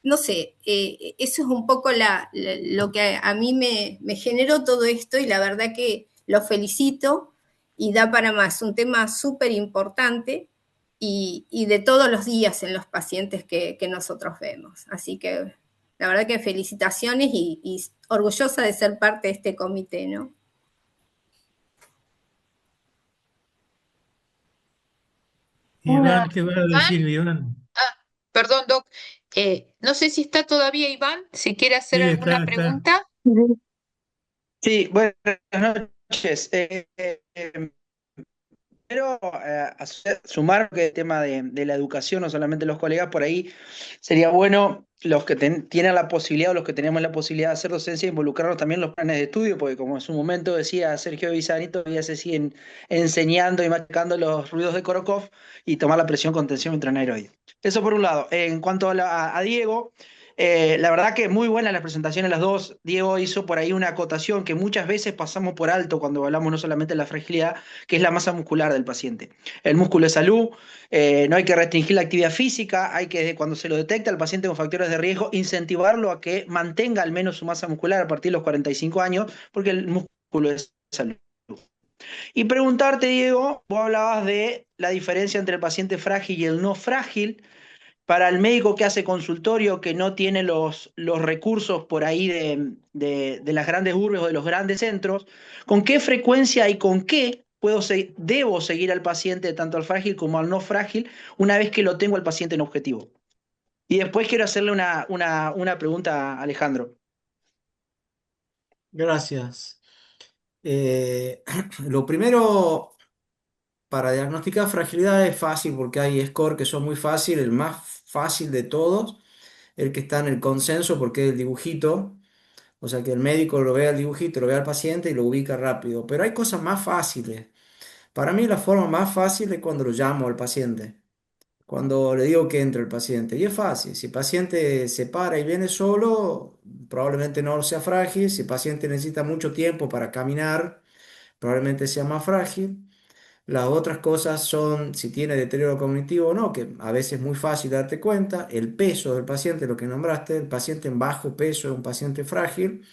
No sé, eso es un poco lo que a mí me generó todo esto y la verdad que lo felicito y da para más, un tema súper importante y de todos los días en los pacientes que nosotros vemos. Así que la verdad que felicitaciones y orgullosa de ser parte de este comité, ¿no? Hola. Iván, ¿qué vas a Iván, decir, Iván? perdón, Doc. No sé si está todavía Iván, si quiere hacer Sí, alguna está. pregunta. Ujú. Sí, buenas noches. Quiero sumar que el tema de la educación, no solamente los colegas, por ahí sería bueno los que tienen la posibilidad o los que tenemos la posibilidad de hacer docencia, involucrarnos también en los planes de estudio, porque como en su momento decía Sergio Bizani, todavía se siguen enseñando y machacando los ruidos de Korokov y tomar la presión con tensión intraneroide. Eso por un lado. En cuanto a Diego, la verdad que muy buenas las presentaciones las dos. Diego hizo por ahí una acotación que muchas veces pasamos por alto cuando hablamos no solamente de la fragilidad, que es la masa muscular del paciente. El músculo es salud, no hay que restringir la actividad física, hay que, cuando se lo detecta al paciente con factores de riesgo, incentivarlo a que mantenga al menos su masa muscular a partir de los 45 años, porque el músculo es salud. Y preguntarte, Diego, vos hablabas de la diferencia entre el paciente frágil y el no frágil. Para el médico que hace consultorio, que no tiene los recursos por ahí de las grandes urbes o de los grandes centros, ¿con qué frecuencia y con qué debo seguir al paciente, tanto al frágil como al no frágil, una vez que lo tengo al paciente en objetivo? Y después quiero hacerle una pregunta a Alejandro. Gracias. Eh, lo primero, para diagnosticar fragilidad es fácil porque hay score que son muy fáciles. El más fácil de todos, el que está en el consenso porque es el dibujito. O sea que el médico lo ve al dibujito, lo ve al paciente y lo ubica rápido. Pero hay cosas más fáciles. Para mí la forma más fácil es cuando lo llamo al paciente. Cuando le digo que entre el paciente. Y es fácil. Si el paciente se para y viene solo, probablemente no sea frágil. Si el paciente necesita mucho tiempo para caminar, probablemente sea más frágil. Las otras cosas son si tiene deterioro cognitivo o no, que a veces es muy fácil darte cuenta. El peso del paciente, lo que nombraste, el paciente en bajo peso es un paciente frágil.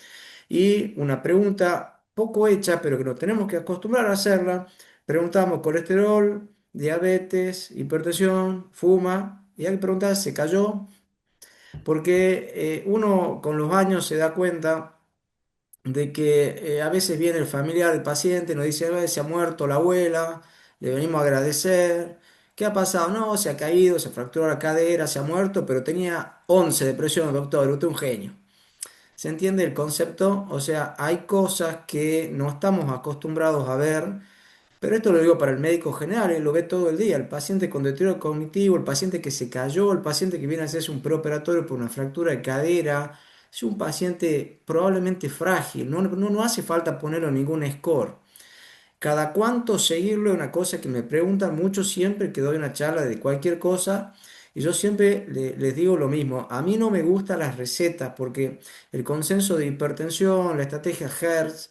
Y una pregunta poco hecha, pero que nos tenemos que acostumbrar a hacerla. Preguntamos colesterol, diabetes, hipertensión, fuma. Y hay que preguntar, ¿se cayó? Porque uno con los años se da cuenta de que a veces viene el familiar del paciente, nos dice: Se ha muerto la abuela, le venimos a agradecer. ¿Qué ha pasado? No, se ha caído, se fracturó la cadera, se ha muerto, pero tenía 11 de presión, doctor, usted es un genio. ¿Se entiende el concepto? O sea, hay cosas que no estamos acostumbrados a ver, pero esto lo digo para el médico general, él lo ve todo el día, el paciente con deterioro cognitivo, el paciente que se cayó, el paciente que viene a hacerse un preoperatorio por una fractura de cadera, es un paciente probablemente frágil, no hace falta ponerlo en ningún score. Cada cuánto seguirlo es una cosa que me preguntan mucho siempre que doy una charla de cualquier cosa. Y yo siempre les digo lo mismo, a mí no me gustan las recetas porque el consenso de hipertensión, la estrategia Hertz,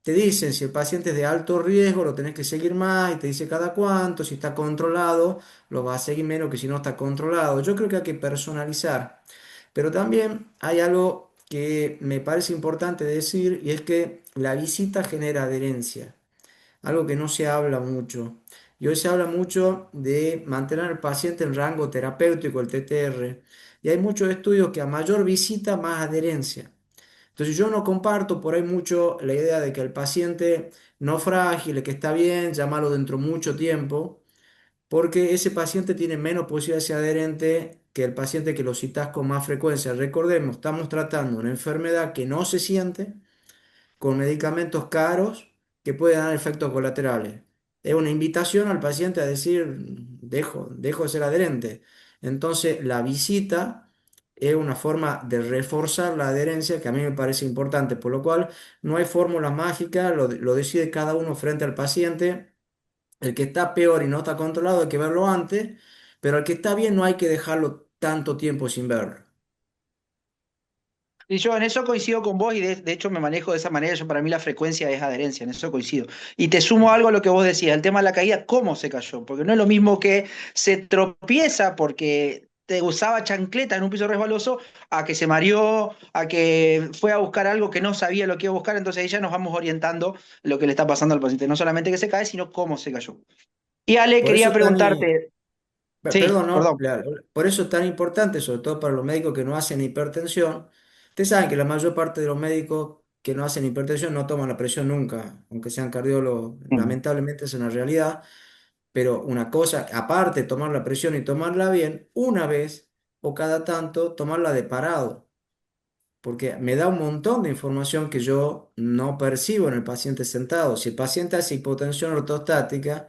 te dicen si el paciente es de alto riesgo, lo tenés que seguir más y te dice cada cuánto, si está controlado, lo vas a seguir menos que si no está controlado. Yo creo que hay que personalizar. Pero también hay algo que me parece importante decir y es que la visita genera adherencia, algo que no se habla mucho. Y hoy se habla mucho de mantener al paciente en rango terapéutico, el TTR, y hay muchos estudios que a mayor visita, más adherencia. Entonces yo no comparto por ahí mucho la idea de que el paciente no frágil, el que está bien, llámalo dentro mucho tiempo, porque ese paciente tiene menos posibilidad de ser adherente que el paciente que lo citas con más frecuencia. Recordemos, estamos tratando una enfermedad que no se siente, con medicamentos caros que pueden dar efectos colaterales. Es una invitación al paciente a decir: dejo de ser adherente. Entonces, la visita es una forma de reforzar la adherencia que a mí me parece importante, por lo cual no hay fórmula mágica, lo decide cada uno frente al paciente. El que está peor y no está controlado hay que verlo antes, pero el que está bien no hay que dejarlo tanto tiempo sin verlo. Y yo en eso coincido con vos y de hecho me manejo de esa manera. Yo para mí la frecuencia es adherencia, en eso coincido. Y te sumo algo a lo que vos decías, el tema de la caída, ¿cómo se cayó? Porque no es lo mismo que se tropieza porque te usaba chancleta en un piso resbaloso, a que se mareó, a que fue a buscar algo que no sabía lo que iba a buscar. Entonces ahí ya nos vamos orientando lo que le está pasando al paciente. No solamente que se cae, sino cómo se cayó. Y Ale, Por quería eso preguntarte, sí, Perdón, no, perdón. por eso es tan importante, sobre todo para los médicos que no hacen hipertensión. Ustedes saben que la mayor parte de los médicos que no hacen hipertensión no toman la presión nunca, aunque sean cardiólogos. Mm. Lamentablemente es una realidad, pero una cosa, aparte de tomar la presión y tomarla bien, una vez o cada tanto tomarla de parado, porque me da un montón de información que yo no percibo en el paciente sentado. Si el paciente hace hipotensión ortostática,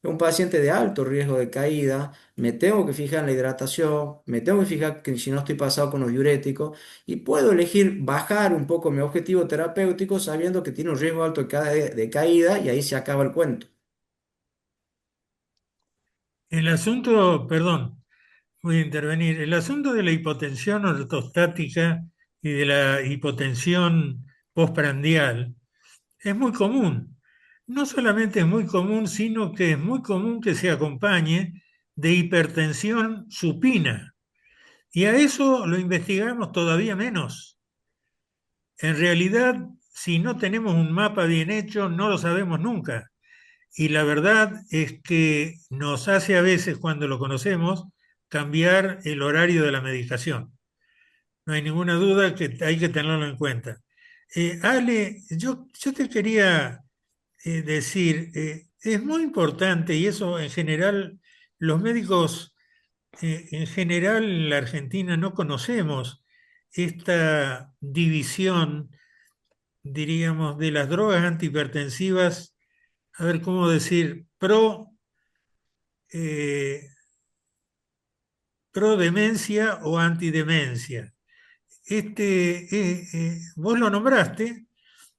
es un paciente de alto riesgo de caída, me tengo que fijar en la hidratación, me tengo que fijar que si no estoy pasado con los diuréticos y puedo elegir bajar un poco mi objetivo terapéutico sabiendo que tiene un riesgo alto de caída y ahí se acaba el cuento. El asunto, perdón, voy a intervenir. El asunto de la hipotensión ortostática y de la hipotensión postprandial es muy común. No solamente es muy común, sino que es muy común que se acompañe de hipertensión supina. Y a eso lo investigamos todavía menos. En realidad, si no tenemos un mapa bien hecho, no lo sabemos nunca. Y la verdad es que nos hace a veces, cuando lo conocemos, cambiar el horario de la medicación. No hay ninguna duda que hay que tenerlo en cuenta. Ale, yo te quería decir, es muy importante, y eso en general, los médicos en general en la Argentina no conocemos esta división, diríamos, de las drogas antihipertensivas, a ver cómo decir, eh, pro demencia o antidemencia. Vos lo nombraste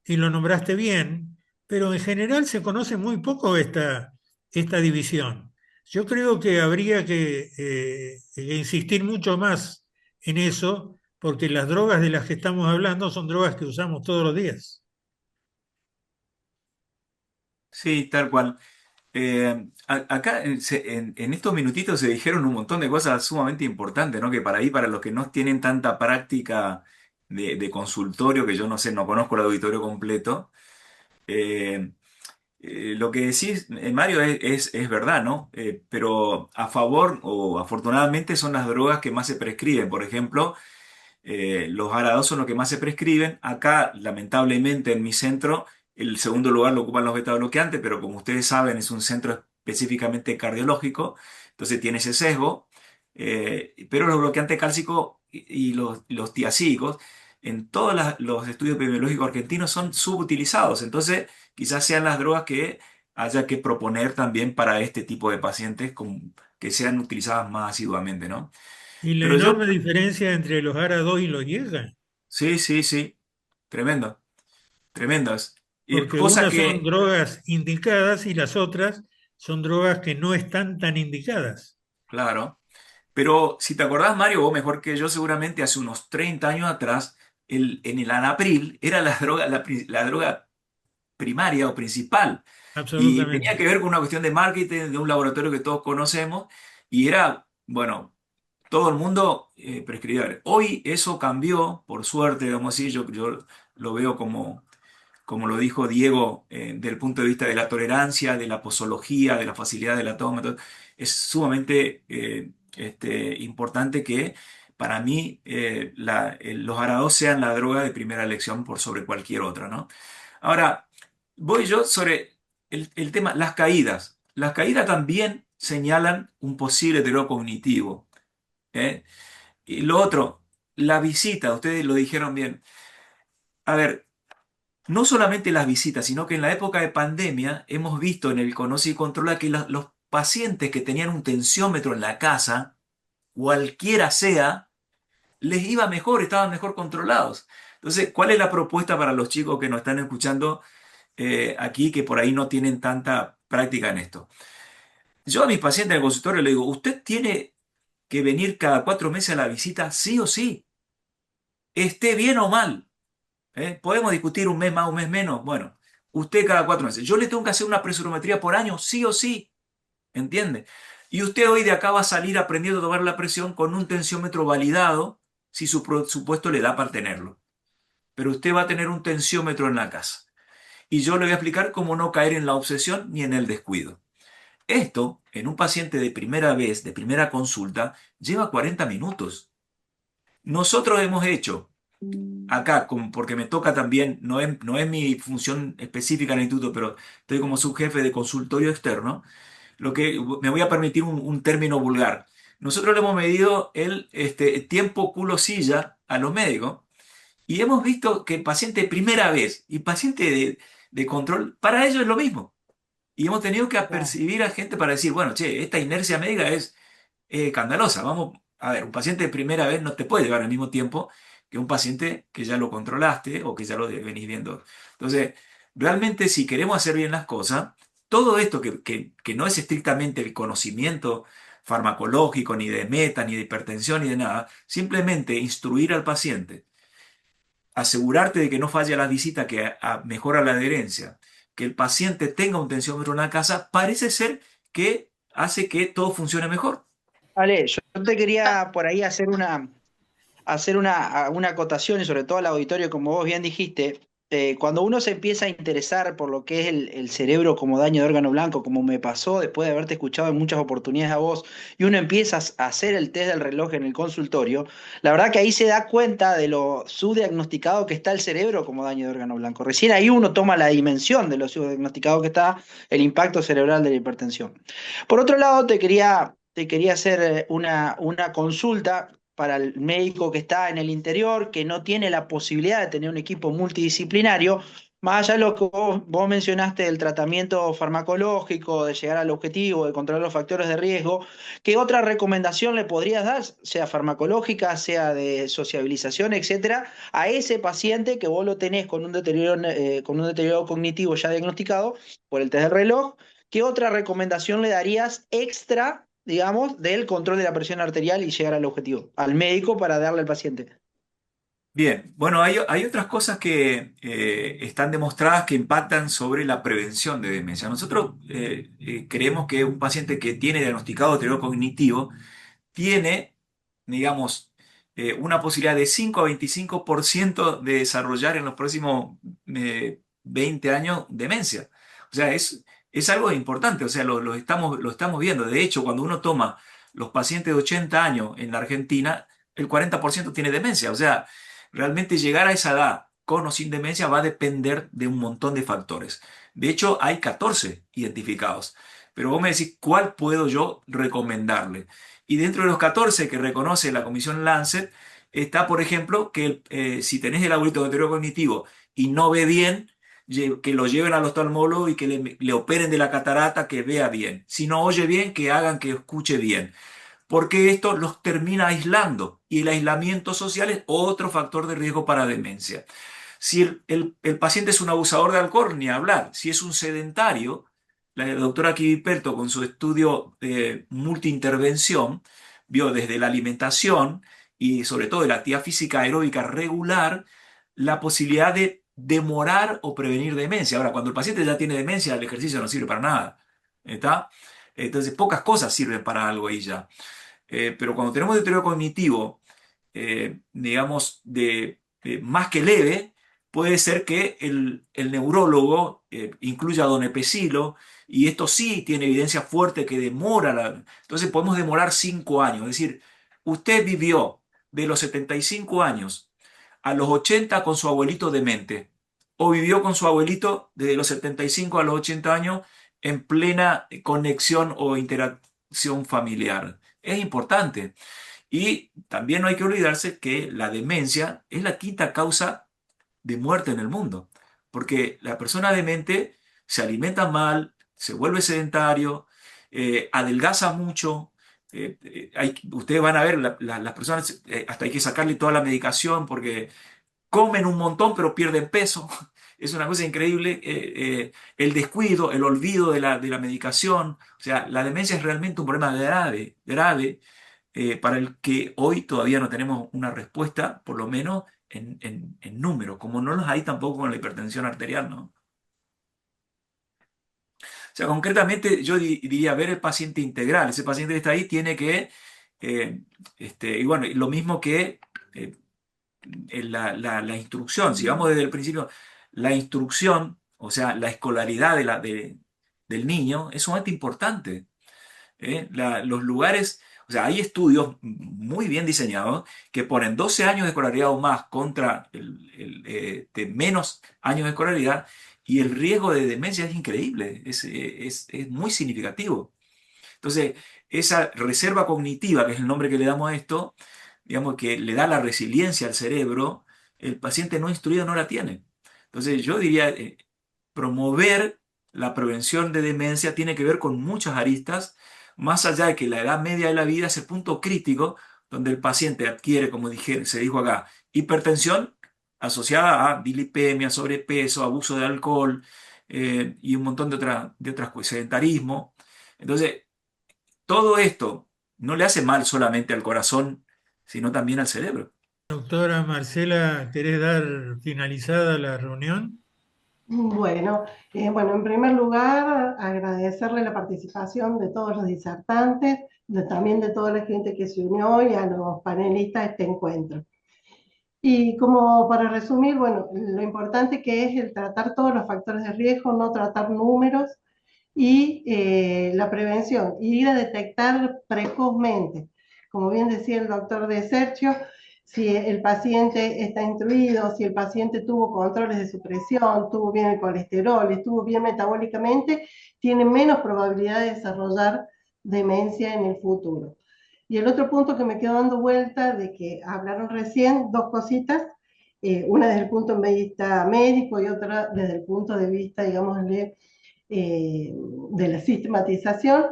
y lo nombraste bien, pero en general se conoce muy poco esta división. Yo creo que habría que insistir mucho más en eso, porque las drogas de las que estamos hablando son drogas que usamos todos los días. Sí, tal cual. Acá en estos minutitos se dijeron un montón de cosas sumamente importantes, ¿no? Que para ahí, para los que no tienen tanta práctica de consultorio, que yo no sé, no conozco el auditorio completo, eh, lo que decís, Mario, es verdad, ¿no? Pero a favor o afortunadamente son las drogas que más se prescriben. Por ejemplo, los arados son los que más se prescriben. Acá, lamentablemente, en mi centro, el segundo lugar lo ocupan los beta bloqueantes, pero como ustedes saben, es un centro específicamente cardiológico, entonces tiene ese sesgo. Pero los bloqueantes cálcicos y los tiacídicos, en todos los estudios epidemiológicos argentinos son subutilizados. Entonces, quizás sean las drogas que haya que proponer también para este tipo de pacientes que sean utilizadas más asiduamente, ¿no? Y la Pero yo, enorme diferencia entre los ARA2 y los IEGA, sí, sí, sí. Tremendo, tremendas. porque Cosa unas son que, drogas indicadas y las otras son drogas que no están tan indicadas. claro, pero si te acordás, Mario, vos mejor que yo, seguramente hace unos 30 años atrás, en el Anapril era la droga primaria o principal. Y tenía Absolutamente. que ver con una cuestión de marketing de un laboratorio que todos conocemos y era, bueno, todo el mundo prescribía. Hoy eso cambió, por suerte, vamos a decir, yo lo veo como lo dijo Diego, del punto de vista de la tolerancia, de la posología, de la facilidad de la toma. Entonces, es sumamente importante que para mí los arados sean la droga de primera elección por sobre cualquier otra, ¿no? Ahora, voy yo sobre el tema, las caídas. Las caídas también señalan un posible deterioro cognitivo. ¿Eh? Y lo otro, la visita, ustedes lo dijeron bien. A ver, no solamente las visitas, sino que en la época de pandemia hemos visto en el Conoce y Controla que los pacientes que tenían un tensiómetro en la casa, cualquiera sea, les iba mejor, estaban mejor controlados. Entonces, ¿cuál es la propuesta para los chicos que nos están escuchando aquí, que por ahí no tienen tanta práctica en esto? Yo a mis pacientes en el consultorio le digo, usted tiene que venir cada 4 meses a la visita, sí o sí, esté bien o mal. Podemos discutir un mes más, un mes menos. Bueno, usted cada 4 meses. Yo le tengo que hacer una presurometría por año, sí o sí, ¿entiende? Y usted hoy de acá va a salir aprendiendo a tomar la presión con un tensiómetro validado, si su presupuesto le da para tenerlo. Pero usted va a tener un tensiómetro en la casa. Y yo le voy a explicar cómo no caer en la obsesión ni en el descuido. Esto, en un paciente de primera vez, de primera consulta, lleva 40 minutos. Nosotros hemos hecho acá, porque me toca también, no es mi función específica en el instituto, pero estoy como subjefe de consultorio externo, lo que me voy a permitir un término vulgar. Nosotros le hemos medido el tiempo culo-silla a los médicos y hemos visto que el paciente de primera vez y paciente de control, para ellos es lo mismo. Y hemos tenido que Claro. apercibir a gente para decir, bueno, che, esta inercia médica es escandalosa. Vamos a ver, un paciente de primera vez no te puede llevar al mismo tiempo que un paciente que ya lo controlaste o que ya lo venís viendo. Entonces, realmente si queremos hacer bien las cosas, todo esto que no es estrictamente el conocimiento farmacológico, ni de meta, ni de hipertensión, ni de nada, simplemente instruir al paciente, asegurarte de que no falle la visita, que mejora la adherencia, que el paciente tenga un tensiómetro en la casa, parece ser que hace que todo funcione mejor. Vale, yo te quería por ahí hacer una acotación y sobre todo al auditorio, como vos bien dijiste, cuando uno se empieza a interesar por lo que es el cerebro como daño de órgano blanco, como me pasó después de haberte escuchado en muchas oportunidades a vos, y uno empieza a hacer el test del reloj en el consultorio, la verdad que ahí se da cuenta de lo subdiagnosticado que está el cerebro como daño de órgano blanco. Recién ahí uno toma la dimensión de lo subdiagnosticado que está el impacto cerebral de la hipertensión. Por otro lado, te quería hacer una consulta para el médico que está en el interior, que no tiene la posibilidad de tener un equipo multidisciplinario, más allá de lo que vos mencionaste del tratamiento farmacológico, de llegar al objetivo, de controlar los factores de riesgo, ¿qué otra recomendación le podrías dar, sea farmacológica, sea de sociabilización, etcétera, a ese paciente que vos lo tenés con un deterioro cognitivo ya diagnosticado por el test del reloj? ¿Qué otra recomendación le darías extra, digamos, del control de la presión arterial y llegar al objetivo, al médico para darle al paciente? Bien, bueno, hay otras cosas que están demostradas que impactan sobre la prevención de demencia. Nosotros creemos que un paciente que tiene diagnosticado deterioro cognitivo tiene, digamos, una posibilidad de 5 a 25% de desarrollar en los próximos 20 años demencia. O sea, es algo importante, o sea, lo estamos viendo. De hecho, cuando uno toma los pacientes de 80 años en la Argentina, el 40% tiene demencia. O sea, realmente llegar a esa edad con o sin demencia va a depender de un montón de factores. De hecho, hay 14 identificados. Pero vos me decís, ¿cuál puedo yo recomendarle? Y dentro de los 14 que reconoce la Comisión Lancet, está, por ejemplo, que si tenés el abuelito de deterioro cognitivo y no ve bien, que lo lleven al oftalmólogo y que le operen de la catarata, que vea bien. Si no oye bien, que hagan que escuche bien. Porque esto los termina aislando y el aislamiento social es otro factor de riesgo para demencia. Si el paciente es un abusador de alcohol, ni hablar. Si es un sedentario, la doctora Kiviperto con su estudio de multiintervención vio desde la alimentación y sobre todo de la actividad física aeróbica regular la posibilidad de demorar o prevenir demencia. Ahora, cuando el paciente ya tiene demencia, el ejercicio no sirve para nada. ¿Está? Entonces, pocas cosas sirven para algo ahí ya. Pero cuando tenemos deterioro cognitivo, digamos, más que leve, puede ser que el neurólogo incluya donepezilo, y esto sí tiene evidencia fuerte que demora entonces podemos demorar 5 años. Es decir, usted vivió de los 75 años a los 80 con su abuelito demente, o vivió con su abuelito desde los 75 a los 80 años en plena conexión o interacción familiar. Es importante. Y también no hay que olvidarse que la demencia es la quinta causa de muerte en el mundo, porque la persona demente se alimenta mal, se vuelve sedentario, adelgaza mucho, Ustedes van a ver, las personas, hasta hay que sacarle toda la medicación porque comen un montón pero pierden peso. Es una cosa increíble. El descuido, el olvido de la medicación. O sea, la demencia es realmente un problema grave, grave, para el que hoy todavía no tenemos una respuesta, por lo menos en números, como no los hay tampoco con la hipertensión arterial, ¿no? O sea, concretamente yo diría ver el paciente integral. Ese paciente que está ahí tiene que, y bueno, lo mismo que la instrucción. Si vamos desde el principio, la instrucción, o sea, la escolaridad del niño es sumamente importante. Los lugares, o sea, hay estudios muy bien diseñados que ponen 12 años de escolaridad o más contra de menos años de escolaridad y el riesgo de demencia es increíble, es muy significativo. Entonces, esa reserva cognitiva, que es el nombre que le damos a esto, digamos que le da la resiliencia al cerebro, el paciente no instruido no la tiene. Entonces, yo diría, promover la prevención de demencia tiene que ver con muchas aristas, más allá de que la edad media de la vida es el punto crítico donde el paciente adquiere, como se dijo acá, hipertensión asociada a dilipemia, sobrepeso, abuso de alcohol y un montón de otras cosas, sedentarismo. Entonces, todo esto no le hace mal solamente al corazón, sino también al cerebro. Doctora Marcela, ¿querés dar finalizada la reunión? Bueno, bueno, en primer lugar, agradecerle la participación de todos los disertantes, también de toda la gente que se unió hoy, a los panelistas de este encuentro. Y como para resumir, bueno, lo importante que es el tratar todos los factores de riesgo, no tratar números, y la prevención, y ir a detectar precozmente. Como bien decía el doctor De Sergio, si el paciente está instruido, si el paciente tuvo controles de su presión, tuvo bien el colesterol, estuvo bien metabólicamente, tiene menos probabilidad de desarrollar demencia en el futuro. Y el otro punto que me quedo dando vuelta, de que hablaron recién, dos cositas, una desde el punto de vista médico y otra desde el punto de vista, digámosle, de la sistematización.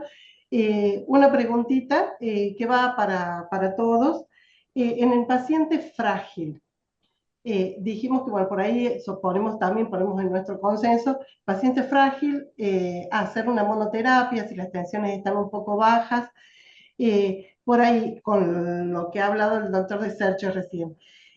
Una preguntita que va para todos. En el paciente frágil, dijimos que, bueno, por ahí también ponemos en nuestro consenso, paciente frágil, hacer una monoterapia si las tensiones están un poco bajas, por ahí con lo que ha hablado el doctor De Sergio recién,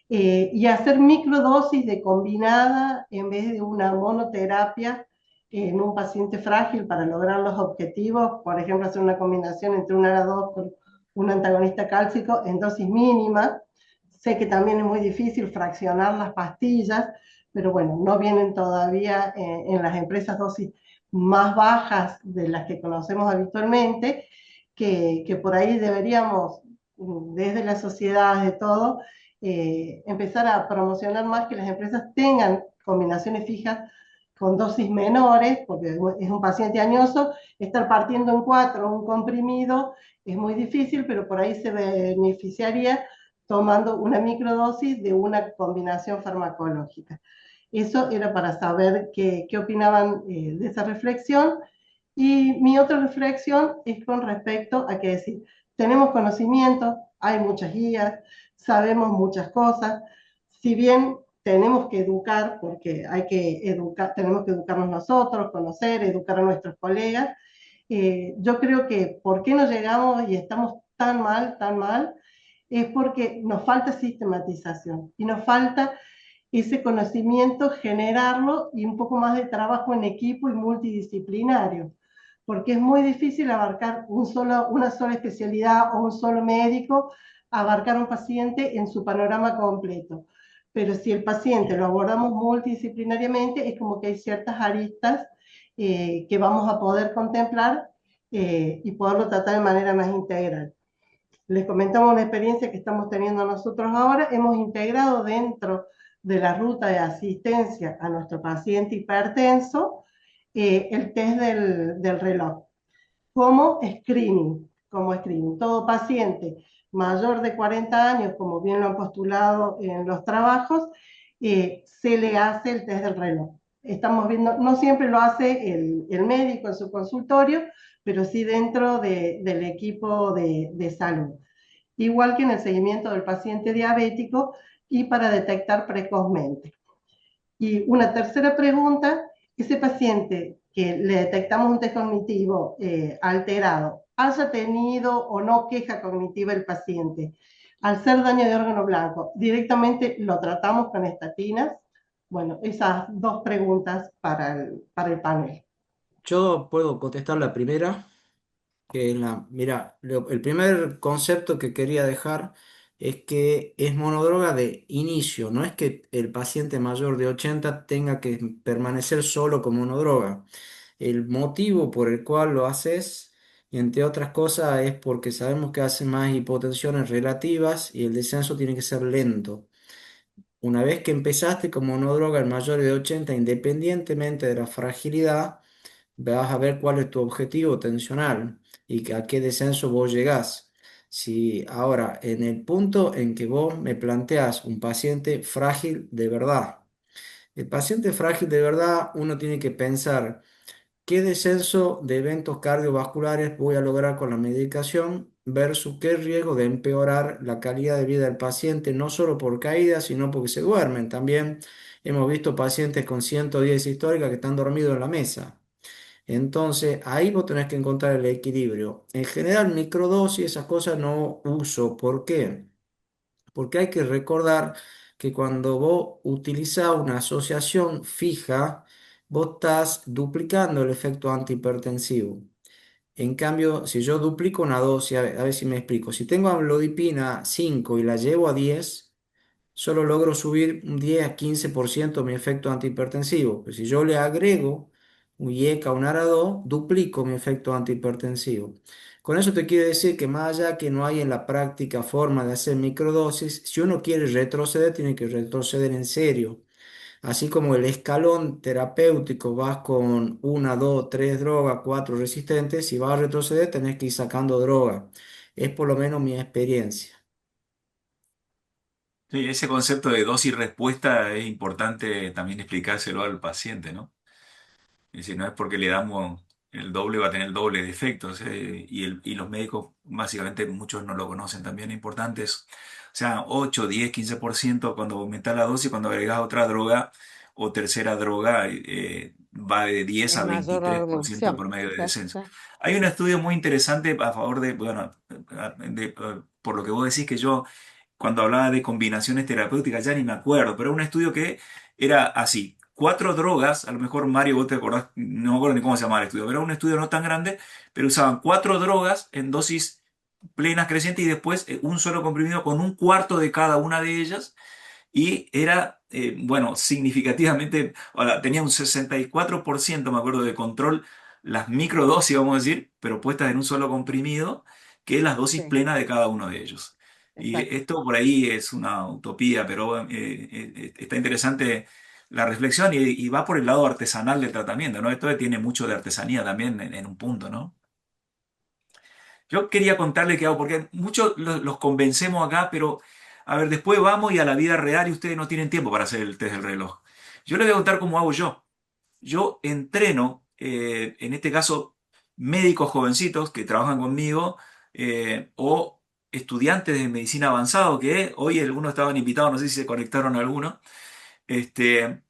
y hacer microdosis de combinada en vez de una monoterapia en un paciente frágil para lograr los objetivos, por ejemplo, hacer una combinación entre un ARA2 con un antagonista cálcico en dosis mínima. Sé que también es muy difícil fraccionar las pastillas, pero bueno, no vienen todavía en las empresas dosis más bajas de las que conocemos habitualmente, que por ahí deberíamos, desde la sociedad, de todo, empezar a promocionar más que las empresas tengan combinaciones fijas con dosis menores, porque es un paciente añoso, estar partiendo en 4 un comprimido es muy difícil, pero por ahí se beneficiaría tomando una microdosis de una combinación farmacológica. Eso era para saber qué opinaban de esa reflexión. Y mi otra reflexión es con respecto a que decir, tenemos conocimiento, hay muchas guías, sabemos muchas cosas, si bien tenemos que educar, porque hay que educar, tenemos que educarnos nosotros, conocer, educar a nuestros colegas, yo creo que por qué no llegamos y estamos tan mal, es porque nos falta sistematización y nos falta ese conocimiento, generarlo y un poco más de trabajo en equipo y multidisciplinario, porque es muy difícil abarcar una sola especialidad o un solo médico, abarcar un paciente en su panorama completo. Pero si el paciente lo abordamos multidisciplinariamente, es como que hay ciertas aristas que vamos a poder contemplar y poderlo tratar de manera más integral. Les comentamos una experiencia que estamos teniendo nosotros ahora. Hemos integrado dentro de la ruta de asistencia a nuestro paciente hipertenso el test del reloj como screening, Todo paciente mayor de 40 años, como bien lo han postulado en los trabajos, se le hace el test del reloj. estamos viendo, no siempre lo hace el médico en su consultorio, pero sí dentro del equipo de salud. Igual que en el seguimiento del paciente diabético y para detectar precozmente. Y una tercera pregunta, ese paciente que le detectamos un test cognitivo alterado, haya tenido o no queja cognitiva el paciente, al ser daño de órgano blanco, directamente lo tratamos con estatinas. Bueno, esas dos preguntas para el panel. Yo puedo contestar la primera, que es mira, el primer concepto que quería dejar es que es monodroga de inicio, no es que el paciente mayor de 80 tenga que permanecer solo con monodroga. El motivo por el cual lo haces, entre otras cosas, es porque sabemos que hace más hipotensiones relativas y el descenso tiene que ser lento. Una vez que empezaste con monodroga en mayores de 80, independientemente de la fragilidad, vas a ver cuál es tu objetivo tensional y a qué descenso vos llegás. Si ahora, en el punto en que vos me planteas un paciente frágil de verdad, el paciente frágil de verdad, uno tiene que pensar qué descenso de eventos cardiovasculares voy a lograr con la medicación versus qué riesgo de empeorar la calidad de vida del paciente, no solo por caída, sino porque se duermen. También hemos visto pacientes con 110 históricas que están dormidos en la mesa. Entonces, ahí vos tenés que encontrar el equilibrio. En general, microdosis, esas cosas no uso. ¿Por qué? Porque hay que recordar que cuando vos utilizás una asociación fija, vos estás duplicando el efecto antihipertensivo. En cambio, si yo duplico una dosis, a ver si me explico, si tengo amlodipina 5 y la llevo a 10, solo logro subir un 10 a 15% mi efecto antihipertensivo. Pero si yo le agrego un IECA, un ARA2, duplico mi efecto antihipertensivo. Con eso te quiero decir que más allá que no hay en la práctica forma de hacer microdosis, si uno quiere retroceder, tiene que retroceder en serio. Así como el escalón terapéutico vas con una, dos, tres drogas, cuatro resistentes, si vas a retroceder tenés que ir sacando droga. Es por lo menos mi experiencia. Sí, ese concepto de dosis-respuesta es importante también explicárselo al paciente, ¿no? Es decir, no es porque le damos el doble, va a tener el doble de efectos, y los médicos, básicamente, muchos no lo conocen también, importantes. O sea, 8, 10, 15% cuando aumentas la dosis, cuando agregas otra droga o tercera droga, va de 10 Es a mayor la 23% el reducción. promedio de Claro, descenso. claro. Hay un estudio muy interesante a favor de, bueno, por lo que vos decís que yo, cuando hablaba de combinaciones terapéuticas, ya ni me acuerdo, pero era un estudio que era así. Cuatro drogas, a lo mejor Mario, vos te acordás, no me acuerdo ni cómo se llamaba el estudio, pero era un estudio no tan grande, pero usaban cuatro drogas en dosis plenas crecientes y después un solo comprimido con un cuarto de cada una de ellas y era, bueno, significativamente, ahora, tenía un 64%, me acuerdo, de control, las microdosis, vamos a decir, pero puestas en un solo comprimido, que es las dosis Sí, plenas de cada uno de ellos. Y exacto. esto por ahí es una utopía, pero está interesante la reflexión y va por el lado artesanal del tratamiento, ¿no? Esto tiene mucho de artesanía también en un punto, ¿no? Yo quería contarle qué hago, porque muchos los convencemos acá, pero a ver, después vamos y a la vida real y ustedes no tienen tiempo para hacer el test del reloj. Yo les voy a contar cómo hago yo. Yo entreno, en este caso, médicos jovencitos que trabajan conmigo o estudiantes de medicina avanzado, que hoy algunos estaban invitados, no sé si se conectaron algunos. Este,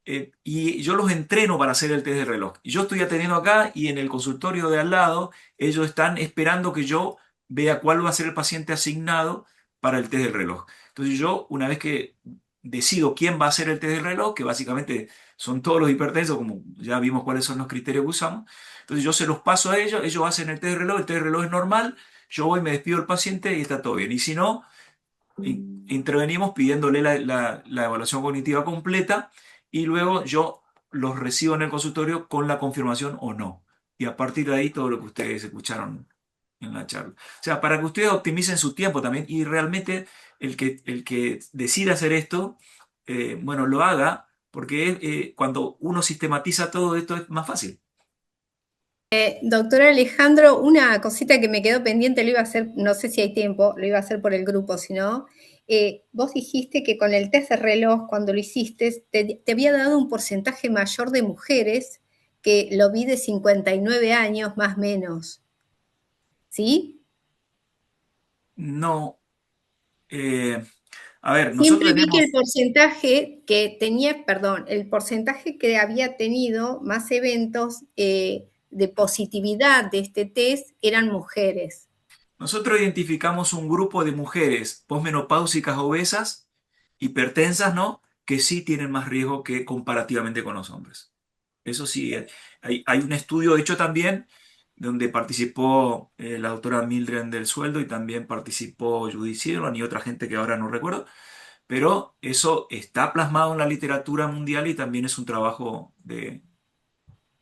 y yo los entreno para hacer el test de reloj. Y yo estoy atendiendo acá y en el consultorio de al lado, ellos están esperando que yo vea cuál va a ser el paciente asignado para el test del reloj. Entonces yo, una vez que decido quién va a hacer el test del reloj, que básicamente son todos los hipertensos, como ya vimos cuáles son los criterios que usamos, entonces yo se los paso a ellos hacen el test del reloj es normal, yo voy, me despido del paciente y está todo bien. Y si no, intervenimos pidiéndole la evaluación cognitiva completa y luego yo los recibo en el consultorio con la confirmación o no. Y a partir de ahí todo lo que ustedes escucharon en la charla. O sea, para que ustedes optimicen su tiempo también y realmente el que decida hacer esto, bueno, lo haga porque cuando uno sistematiza todo esto es más fácil. Doctor Alejandro, una cosita que me quedó pendiente, lo iba a hacer, no sé si hay tiempo, lo iba a hacer por el grupo, si no, Vos dijiste que con el test de reloj, cuando lo hiciste, te había dado un porcentaje mayor de mujeres, que lo vi de 59 años más o menos. ¿Sí? No, a ver, nosotros Siempre vi que tenemos, el porcentaje que tenía, perdón, el porcentaje que había tenido más eventos de positividad de este test eran mujeres. nosotros identificamos un grupo de mujeres posmenopáusicas obesas, hipertensas, ¿no? Que sí tienen más riesgo que comparativamente con los hombres. Eso sí, hay un estudio hecho también donde participó la doctora Mildred del Sueldo y también participó Judy Sirlon y otra gente que ahora no recuerdo, pero eso está plasmado en la literatura mundial y también es un trabajo de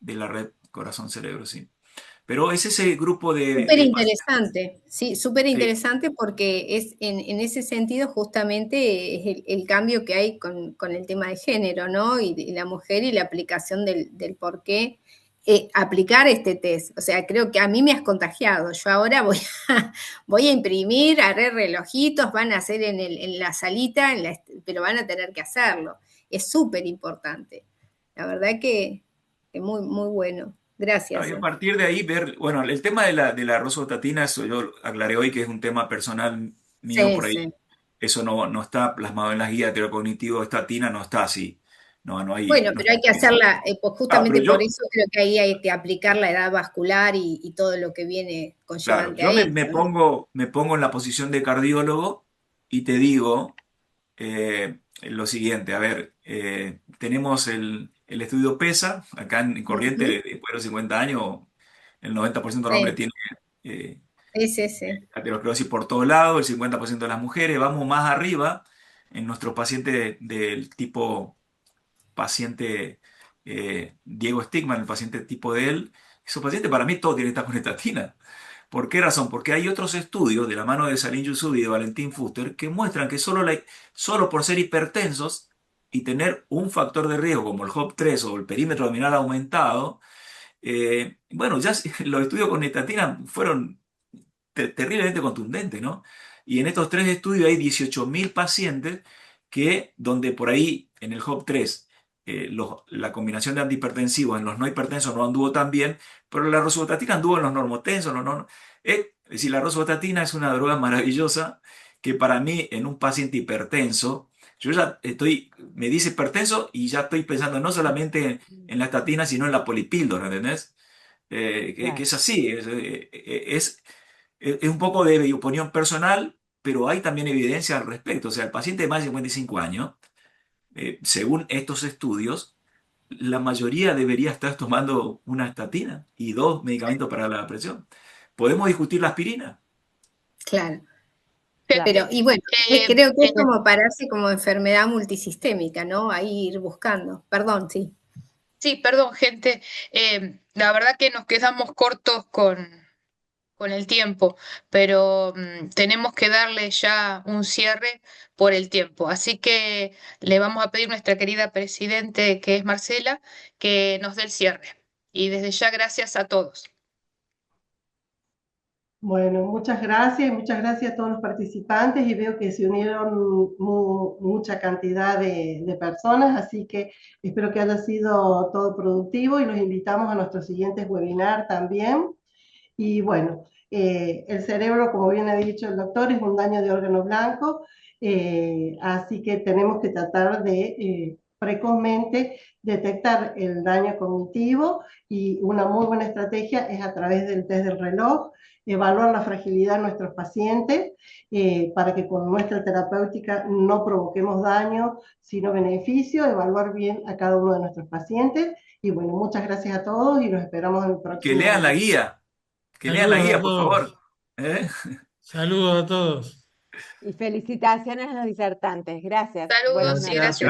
la red Corazón-Cerebro, sí. Pero es ese grupo Súper de pacientes. interesante, sí, súper Sí, interesante porque es en ese sentido justamente es el cambio que hay con el tema de género, ¿no? Y la mujer y la aplicación del por qué aplicar este test. O sea, creo que a mí me has contagiado. Yo ahora voy a imprimir, haré relojitos, van a hacer en la salita, pero van a tener que hacerlo. Es súper importante. La verdad que muy, muy bueno. claro, Gracias. y a partir de ahí ver, bueno, el tema de la rosostatina, eso yo aclaré hoy que es un tema personal mío Sí, por ahí. sí. Eso no está plasmado en las guías de teocognitivo, estatina no está así. No hay, Bueno, no pero está hay que escrito. hacerla, pues Ah, pero justamente por yo, eso creo que ahí hay que aplicar la edad vascular y todo lo que viene claro, conllevante a yo me, eso, me ¿no? pongo, me pongo en la posición de cardiólogo y te digo lo siguiente, a ver, tenemos el estudio PESA, acá en Corrientes, Ujú. después de los 50 años, el 90% de los hombres Sí, tiene eh, sí, sí, sí. aterosclerosis por todos lados, el 50% de las mujeres, vamos más arriba en nuestros pacientes del tipo paciente Diego Stigman, el paciente tipo de él, esos pacientes para mí todos tienen que estar con estatina. ¿Por qué razón? Porque hay otros estudios de la mano de Salim Youssouf y de Valentín Fuster que muestran que solo por ser hipertensos y tener un factor de riesgo como el HOP3 o el perímetro abdominal aumentado, bueno, ya los estudios con estatina fueron terriblemente contundentes, ¿no? Y en estos tres estudios hay 18.000 pacientes donde por ahí en el HOP3 la combinación de antihipertensivos en los no hipertensos no anduvo tan bien, pero la rosuvastatina anduvo en los normotensos. Es decir, la rosuvastatina es una droga maravillosa que para mí en un paciente hipertenso, yo ya me dice hipertenso y ya estoy pensando no solamente en la estatina, sino en la polipíldora, ¿entendés? Que Claro. es así, es un poco de opinión personal, pero hay también evidencia al respecto. O sea, el paciente de más de 55 años, según estos estudios, la mayoría debería estar tomando una estatina y dos medicamentos para la presión. ¿Podemos discutir la aspirina? Claro. Claro. Pero, y bueno, Eh, creo que es eh, como pararse como enfermedad multisistémica, ¿no? Ahí ir buscando. Perdón, sí. sí, perdón, gente. La verdad que nos quedamos cortos con el tiempo, pero tenemos que darle ya un cierre por el tiempo. Así que le vamos a pedir a nuestra querida presidente, que es Marcela, que nos dé el cierre. Y desde ya, gracias a todos. Bueno, muchas gracias a todos los participantes y veo que se unieron mucha cantidad de personas, así que espero que haya sido todo productivo y los invitamos a nuestros siguientes webinar también. Y bueno, el cerebro, como bien ha dicho el doctor, es un daño de órgano blanco, así que tenemos que tratar de precozmente detectar el daño cognitivo y una muy buena estrategia es a través del test del reloj, evaluar la fragilidad de nuestros pacientes para que con nuestra terapéutica no provoquemos daño, sino beneficio, evaluar bien a cada uno de nuestros pacientes. Y bueno, muchas gracias a todos y los esperamos en el Que lean la próximo. guía, que lean la Saludos a guía, por favor. todos. ¿Eh? Saludos a todos. Y felicitaciones a los disertantes. Gracias. Buenas Saludos y noches. gracias. Gracias.